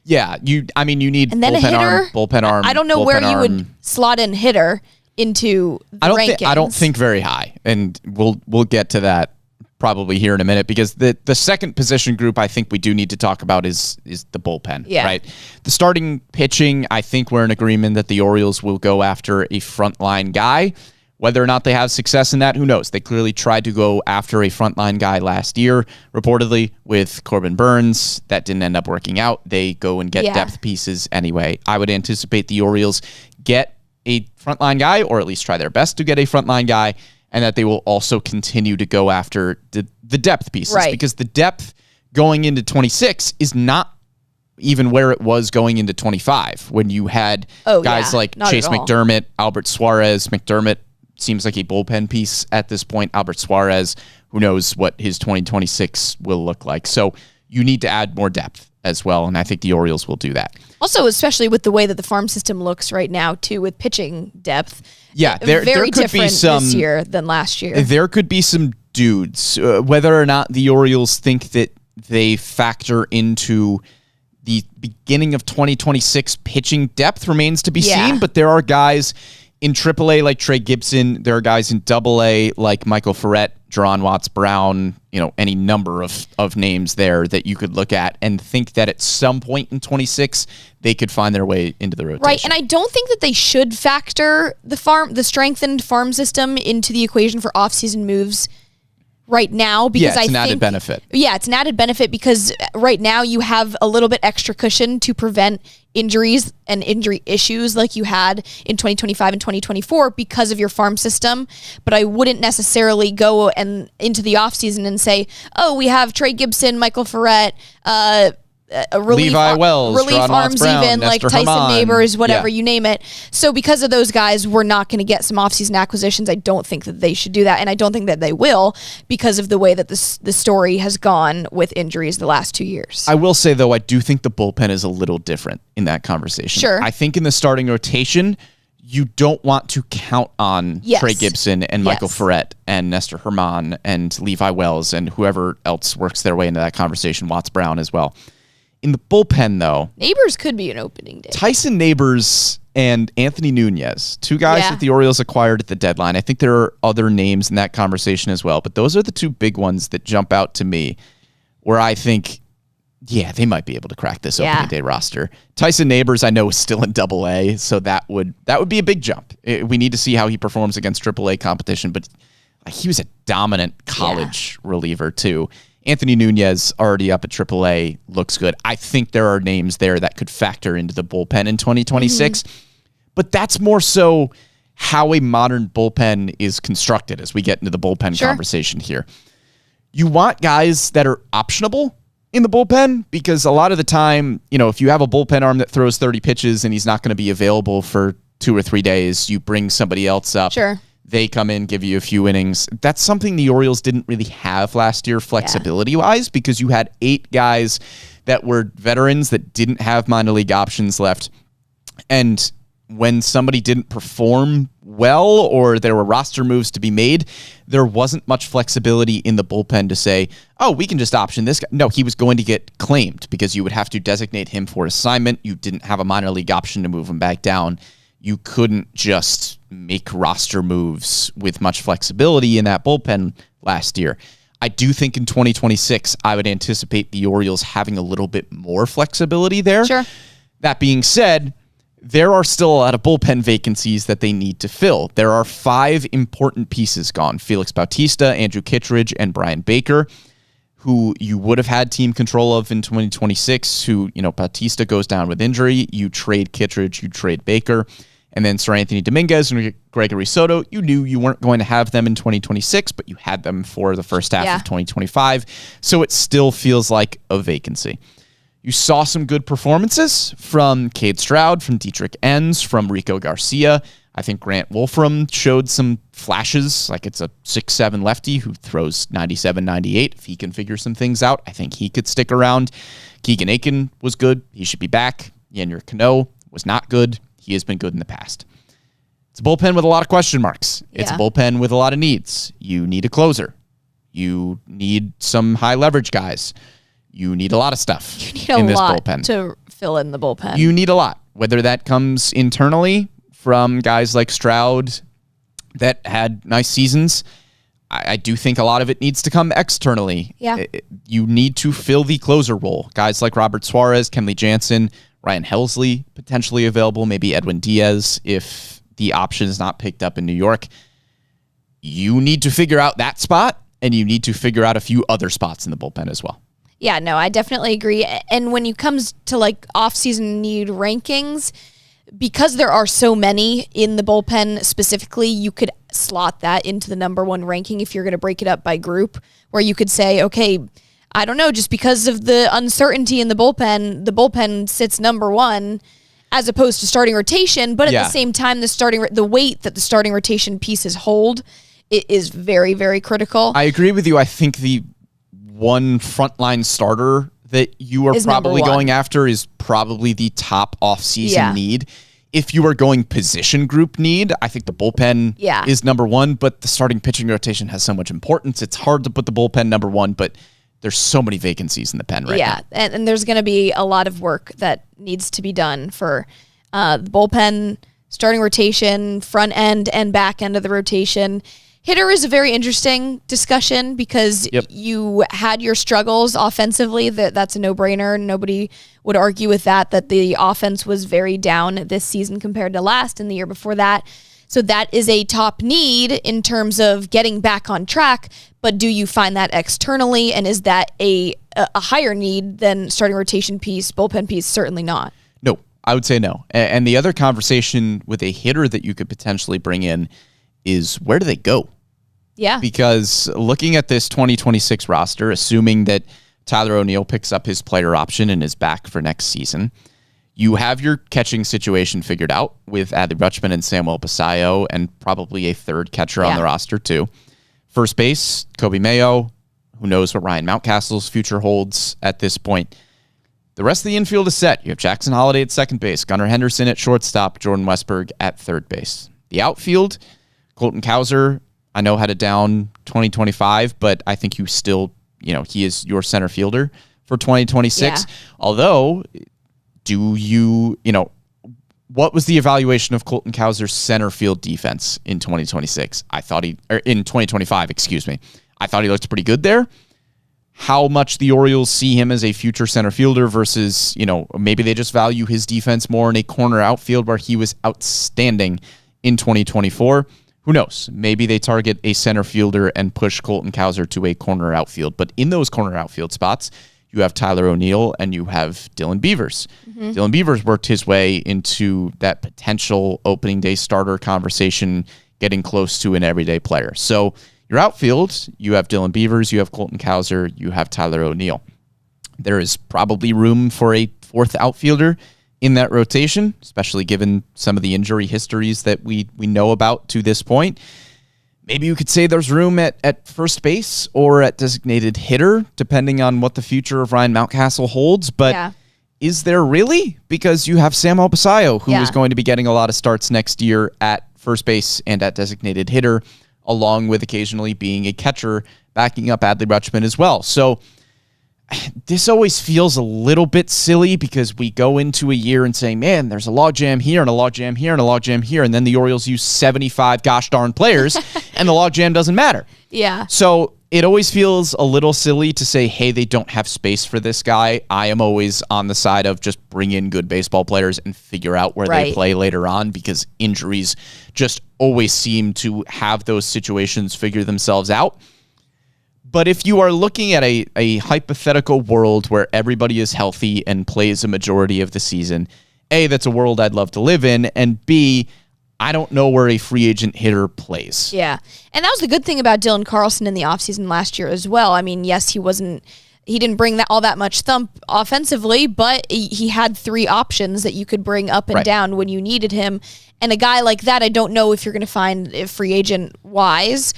Yeah, you need and then bullpen arm. I don't know where you would slot in hitter into the rankings. I don't think very high, and we'll get to that probably here in a minute, because the second position group I think we do need to talk about is the bullpen. Yeah. Right. The starting pitching, I think we're in agreement that the Orioles will go after a frontline guy. Whether or not they have success in that, who knows? They clearly tried to go after a frontline guy last year, reportedly, with Corbin Burns. That didn't end up working out. They go and get depth pieces anyway. I would anticipate the Orioles get a frontline guy, or at least try their best to get a frontline guy, and that they will also continue to go after the depth pieces. Right. Because the depth going into 26 is not even where it was going into 25, when you had guys like Chase McDermott, Albert Suarez. McDermott seems like a bullpen piece at this point. Albert Suarez, who knows what his 2026 will look like. So you need to add more depth as well, and I think the Orioles will do that. Also, especially with the way that the farm system looks right now, too, with pitching depth. Yeah, there could different be some this year than last year. There could be some dudes. Whether or not the Orioles think that they factor into the beginning of 2026 pitching depth remains to be seen, but there are guys in AAA like Trey Gibson. There are guys in AA like Michael Ferret, Jerron Watts-Brown, any number of names there that you could look at and think that at some point in 26 they could find their way into the rotation. Right, and I don't think that they should factor the strengthened farm system into the equation for offseason moves right now, because it's an added benefit. Yeah, it's an added benefit because right now you have a little bit extra cushion to prevent injuries and injury issues like you had in 2025 and 2024 because of your farm system. But I wouldn't necessarily go and into the offseason and say, oh, we have Trey Gibson, Michael Ferret, Levi Wells, relief Jerron arms, Watts-Brown, even like Nestor Tyson Herman. Neighbors, whatever you name it. So because of those guys, we're not going to get some offseason acquisitions. I don't think that they should do that, and I don't think that they will because of the way that the story has gone with injuries the last 2 years. I will say, though, I do think the bullpen is a little different in that conversation. Sure. I think in the starting rotation, you don't want to count on Trey Gibson and Michael Ferret and Nestor Herman and Levi Wells and whoever else works their way into that conversation, Watts-Brown as well. In the bullpen, though, Neighbors could be an opening day. Tyson Neighbors and Anthony Nunez, two guys that the Orioles acquired at the deadline. I think there are other names in that conversation as well, but those are the two big ones that jump out to me where I think, they might be able to crack this opening day roster. Tyson Neighbors, I know, is still in AA, so that would be a big jump. We need to see how he performs against AAA competition, but he was a dominant college reliever, too. Anthony Nunez, already up at AAA, looks good. I think there are names there that could factor into the bullpen in 2026, but that's more so how a modern bullpen is constructed as we get into the bullpen conversation here. You want guys that are optionable in the bullpen, because a lot of the time, if you have a bullpen arm that throws 30 pitches and he's not going to be available for 2 or 3 days, you bring somebody else up. Sure. They come in, give you a few innings. That's something the Orioles didn't really have last year flexibility-wise, because you had 8 guys that were veterans that didn't have minor league options left. And when somebody didn't perform well or there were roster moves to be made, there wasn't much flexibility in the bullpen to say, oh, we can just option this guy. No, he was going to get claimed because you would have to designate him for assignment. You didn't have a minor league option to move him back down. You couldn't just make roster moves with much flexibility in that bullpen last year. I do think in 2026, I would anticipate the Orioles having a little bit more flexibility there. Sure. That being said, there are still a lot of bullpen vacancies that they need to fill. There are 5 important pieces gone: Felix Bautista, Andrew Kittredge, and Brian Baker. who you would have had team control of in 2026, who, Bautista goes down with injury. You trade Kittredge, you trade Baker, and then Sir Anthony Dominguez and Gregory Soto. You knew you weren't going to have them in 2026, but you had them for the first half of 2025. So it still feels like a vacancy. You saw some good performances from Cade Stroud, from Dietrich Enns, from Rico Garcia. I think Grant Wolfram showed some flashes, like it's a 6'7 lefty who throws 97, 98. If he can figure some things out, I think he could stick around. Keegan Aiken was good. He should be back. Yennier Cano was not good. He has been good in the past. It's a bullpen with a lot of question marks. It's a bullpen with a lot of needs. You need a closer. You need some high leverage guys. You need a lot of stuff in this bullpen to fill in the bullpen. You need a lot, whether that comes internally from guys like Stroud that had nice seasons. I do think a lot of it needs to come externally. Yeah. You need to fill the closer role. Guys like Robert Suarez, Kenley Jansen, Ryan Helsley potentially available, maybe Edwin Diaz if the option is not picked up in New York. You need to figure out that spot, and you need to figure out a few other spots in the bullpen as well. Yeah, no, I definitely agree. And when it comes to like off-season need rankings, because there are so many in the bullpen specifically, you could slot that into the number one ranking if you're going to break it up by group, where you could say, okay, I don't know, just because of the uncertainty in the bullpen sits number one as opposed to starting rotation. But at the same time, the weight that the starting rotation pieces hold, it is very, very critical. I agree with you. I think the one frontline starter that you are probably going after is probably the top off-season need. If you are going position group need, I think the bullpen is number one, but the starting pitching rotation has so much importance. It's hard to put the bullpen number one, but there's so many vacancies in the pen right now. Yeah, and there's going to be a lot of work that needs to be done for the bullpen, starting rotation, front end and back end of the rotation. Hitter is a very interesting discussion because you had your struggles offensively. That's a no-brainer. Nobody would argue with that the offense was very down this season compared to last and the year before that. So that is a top need in terms of getting back on track. But do you find that externally? And is that a higher need than starting rotation piece, bullpen piece? Certainly not. No, I would say no. And the other conversation with a hitter that you could potentially bring in is where do they go? Yeah. Because looking at this 2026 roster, assuming that Tyler O'Neill picks up his player option and is back for next season, you have your catching situation figured out with Adley Rutschman and Samuel Basayo and probably a third catcher on the roster too. First base, Kobe Mayo. Who knows what Ryan Mountcastle's future holds at this point. The rest of the infield is set. You have Jackson Holliday at second base, Gunnar Henderson at shortstop, Jordan Westberg at third base. The outfield, Colton Cowser, I know had a down 2025, but I think you still, he is your center fielder for 2026. Yeah. Although, what was the evaluation of Colton Cowser's center field defense in 2026? In 2025, excuse me. I thought he looked pretty good there. How much the Orioles see him as a future center fielder versus, maybe they just value his defense more in a corner outfield where he was outstanding in 2024. Who knows? Maybe they target a center fielder and push Colton Cowser to a corner outfield. But in those corner outfield spots, you have Tyler O'Neill and you have Dylan Beavers. Mm-hmm. Dylan Beavers worked his way into that potential opening day starter conversation, getting close to an everyday player. So your outfield, you have Dylan Beavers, you have Colton Cowser, you have Tyler O'Neill. There is probably room for a fourth outfielder in that rotation, especially given some of the injury histories that we know about to this point. Maybe you could say there's room at first base or at designated hitter, depending on what the future of Ryan Mountcastle holds. But is there really? Because you have Samuel Basayo, who is going to be getting a lot of starts next year at first base and at designated hitter, along with occasionally being a catcher, backing up Adley Rutschman as well. So this always feels a little bit silly because we go into a year and say, man, there's a logjam here and a logjam here and a logjam here. And then the Orioles use 75 gosh darn players and the logjam doesn't matter. Yeah. So it always feels a little silly to say, hey, they don't have space for this guy. I am always on the side of just bring in good baseball players and figure out where they play later on, because injuries just always seem to have those situations figure themselves out. But if you are looking at a hypothetical world where everybody is healthy and plays a majority of the season, A, that's a world I'd love to live in, and B, I don't know where a free agent hitter plays. Yeah. And that was the good thing about Dylan Carlson in the offseason last year as well. I mean, yes, he didn't bring all that much thump offensively, but he had 3 options that you could bring up and down when you needed him. And a guy like that, I don't know if you're going to find a free agent wise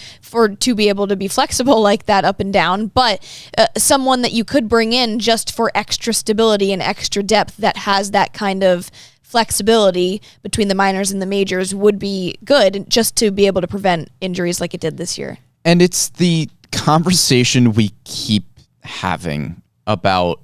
to be able to be flexible like that up and down, but someone that you could bring in just for extra stability and extra depth that has that kind of flexibility between the minors and the majors would be good, just to be able to prevent injuries like it did this year. And it's the conversation we keep having about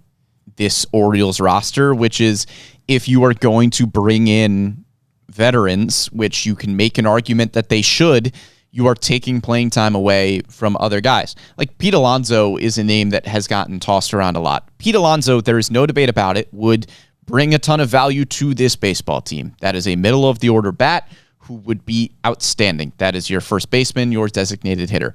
this Orioles roster, which is if you are going to bring in veterans, which you can make an argument that they should, you are taking playing time away from other guys. Like Pete Alonso is a name that has gotten tossed around a lot. Pete Alonso, there is no debate about it, would bring a ton of value to this baseball team. That is a middle-of-the-order bat who would be outstanding. That is your first baseman, your designated hitter.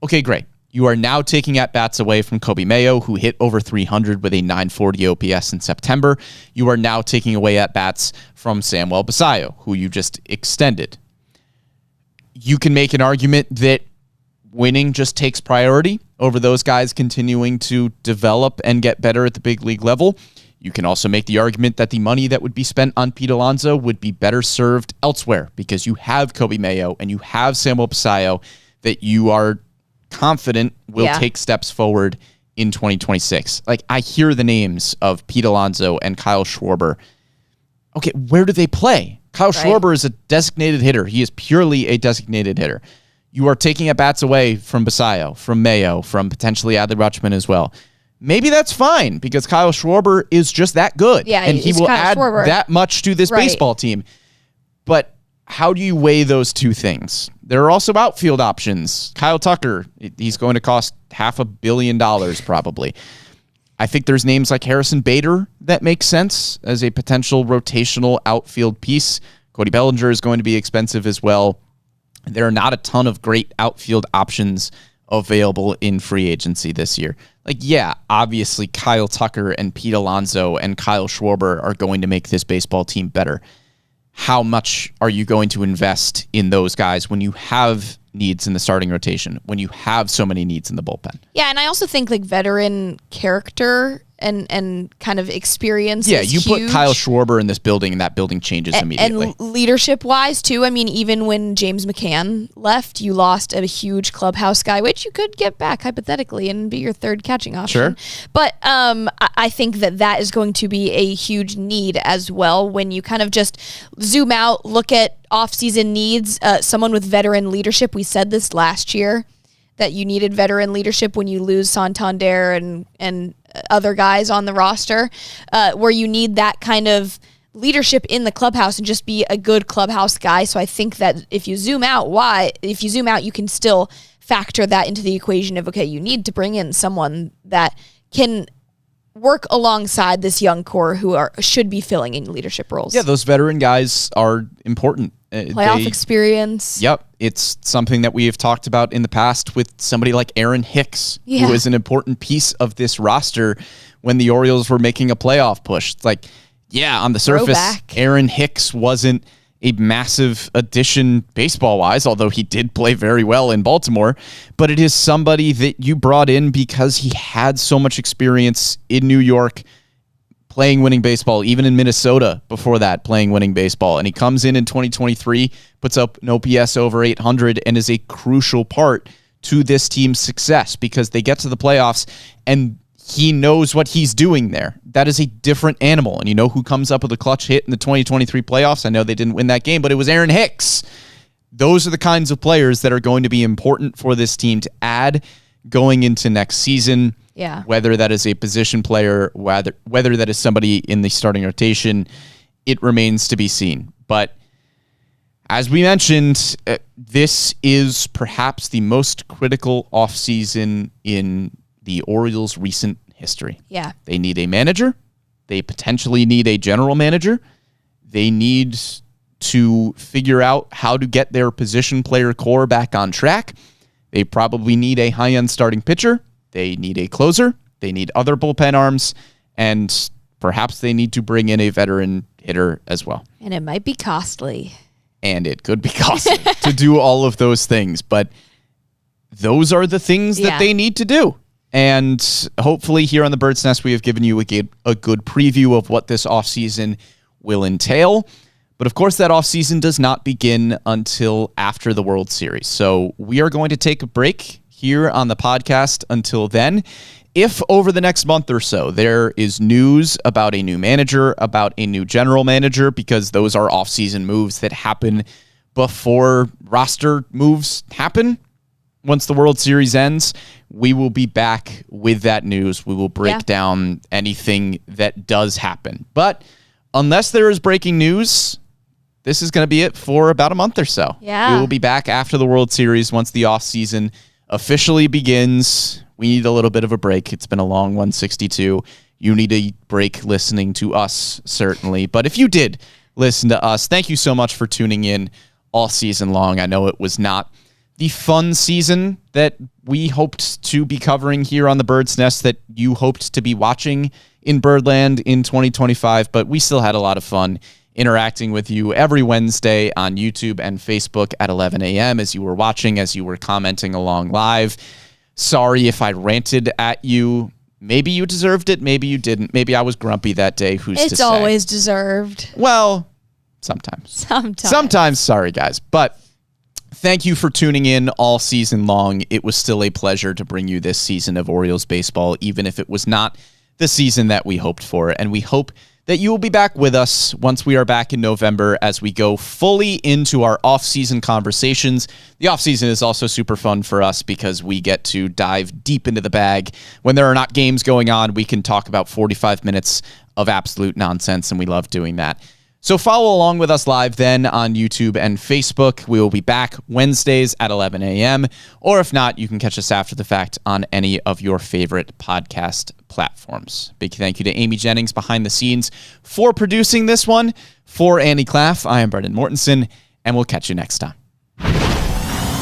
Okay, great. You are now taking at-bats away from Kobe Mayo, who hit over 300 with a 940 OPS in September. You are now taking away at-bats from Samuel Basallo, who you just extended. You can make an argument that winning just takes priority over those guys continuing to develop and get better at the big league level. You can also make the argument that the money that would be spent on Pete Alonso would be better served elsewhere because you have Kobe Mayo and you have Samuel Basallo that you are confident will take steps forward in 2026. Like, I hear the names of Pete Alonso and Kyle Schwarber. Okay, where do they play? Kyle Schwarber is a designated hitter. He is purely a designated hitter. You are taking at-bats away from Basallo, from Mayo, from potentially Adley Rutschman as well. Maybe that's fine because Kyle Schwarber is just that good. Yeah, and he will add that much to this baseball team. But how do you weigh those two things? There are also outfield options. Kyle Tucker, he's going to cost $500 million probably. I think there's names like Harrison Bader that make sense as a potential rotational outfield piece. Cody Bellinger is going to be expensive as well. There are not a ton of great outfield options available in free agency this year. Like, yeah, obviously Kyle Tucker and Pete Alonso and Kyle Schwarber are going to make this baseball team better. How much are you going to invest in those guys when you have needs in the starting rotation, when you have so many needs in the bullpen? Yeah, and I also think like veteran character and kind of experience is you huge. Put Kyle Schwarber in this building and that building changes immediately. And leadership-wise, too, I mean, even when James McCann left, you lost a huge clubhouse guy, which you could get back, hypothetically, and be your third catching option. Sure. But I think that is going to be a huge need as well when you kind of just zoom out, look at off-season needs, someone with veteran leadership. We said this last year, that you needed veteran leadership when you lose Santander and other guys on the roster, where you need that kind of leadership in the clubhouse and just be a good clubhouse guy. So I think that if you zoom out, you can still factor that into the equation of, okay, you need to bring in someone that can work alongside this young core who should be filling in leadership roles. Yeah, those veteran guys are important. Playoff experience. Yep. It's something that we have talked about in the past with somebody like Aaron Hicks, who is an important piece of this roster when the Orioles were making a playoff push. It's like, yeah, on the surface, Throwback. Aaron Hicks wasn't a massive addition baseball-wise, although he did play very well in Baltimore, but it is somebody that you brought in because he had so much experience in New York playing winning baseball, even in Minnesota before that, playing winning baseball. And he comes in 2023, puts up an OPS over 800, and is a crucial part to this team's success because they get to the playoffs and he knows what he's doing there. That is a different animal. And you know who comes up with a clutch hit in the 2023 playoffs? I know they didn't win that game, but it was Aaron Hicks. Those are the kinds of players that are going to be important for this team to add going into next season. Yeah. Whether that is a position player, whether that is somebody in the starting rotation, it remains to be seen. But as we mentioned, this is perhaps the most critical offseason in the Orioles' recent history. Yeah. They need a manager. They potentially need a general manager. They need to figure out how to get their position player core back on track. They probably need a high-end starting pitcher. They need a closer. They need other bullpen arms. And perhaps they need to bring in a veteran hitter as well. And it might be costly. And it could be costly to do all of those things. But those are the things that they need to do. And hopefully here on the Bird's Nest, we have given you a good preview of what this offseason will entail. But of course, that offseason does not begin until after the World Series. So we are going to take a break here on the podcast until then. If over the next month or so there is news about a new manager, about a new general manager, because those are off-season moves that happen before roster moves happen, once the World Series ends, we will be back with that news. We will break down anything that does happen. But unless there is breaking news, this is going to be it for about a month or so. Yeah. We will be back after the World Series once the offseason officially begins. We need a little bit of a break. It's been a long 162. You need a break listening to us, certainly. But if you did listen to us, thank you so much for tuning in all season long. I know it was not the fun season that we hoped to be covering here on the Bird's Nest, that you hoped to be watching in Birdland in 2025, but we still had a lot of fun interacting with you every Wednesday on YouTube and Facebook at 11 a.m. as you were watching, as you were commenting along live. Sorry if I ranted at you. Maybe you deserved it. Maybe you didn't. Maybe I was grumpy that day. Who's to say? It's always deserved. Well, sometimes. Sometimes, sorry, guys. But thank you for tuning in all season long. It was still a pleasure to bring you this season of Orioles baseball, even if it was not the season that we hoped for. And we hope that you will be back with us once we are back in November as we go fully into our off-season conversations. The off-season is also super fun for us because we get to dive deep into the bag. When there are not games going on, we can talk about 45 minutes of absolute nonsense, and we love doing that. So follow along with us live then on YouTube and Facebook. We will be back Wednesdays at 11 a.m. Or if not, you can catch us after the fact on any of your favorite podcast platforms. Big thank you to Amy Jennings behind the scenes for producing this one. For Annie Claff, I am Brendan Mortensen, and we'll catch you next time.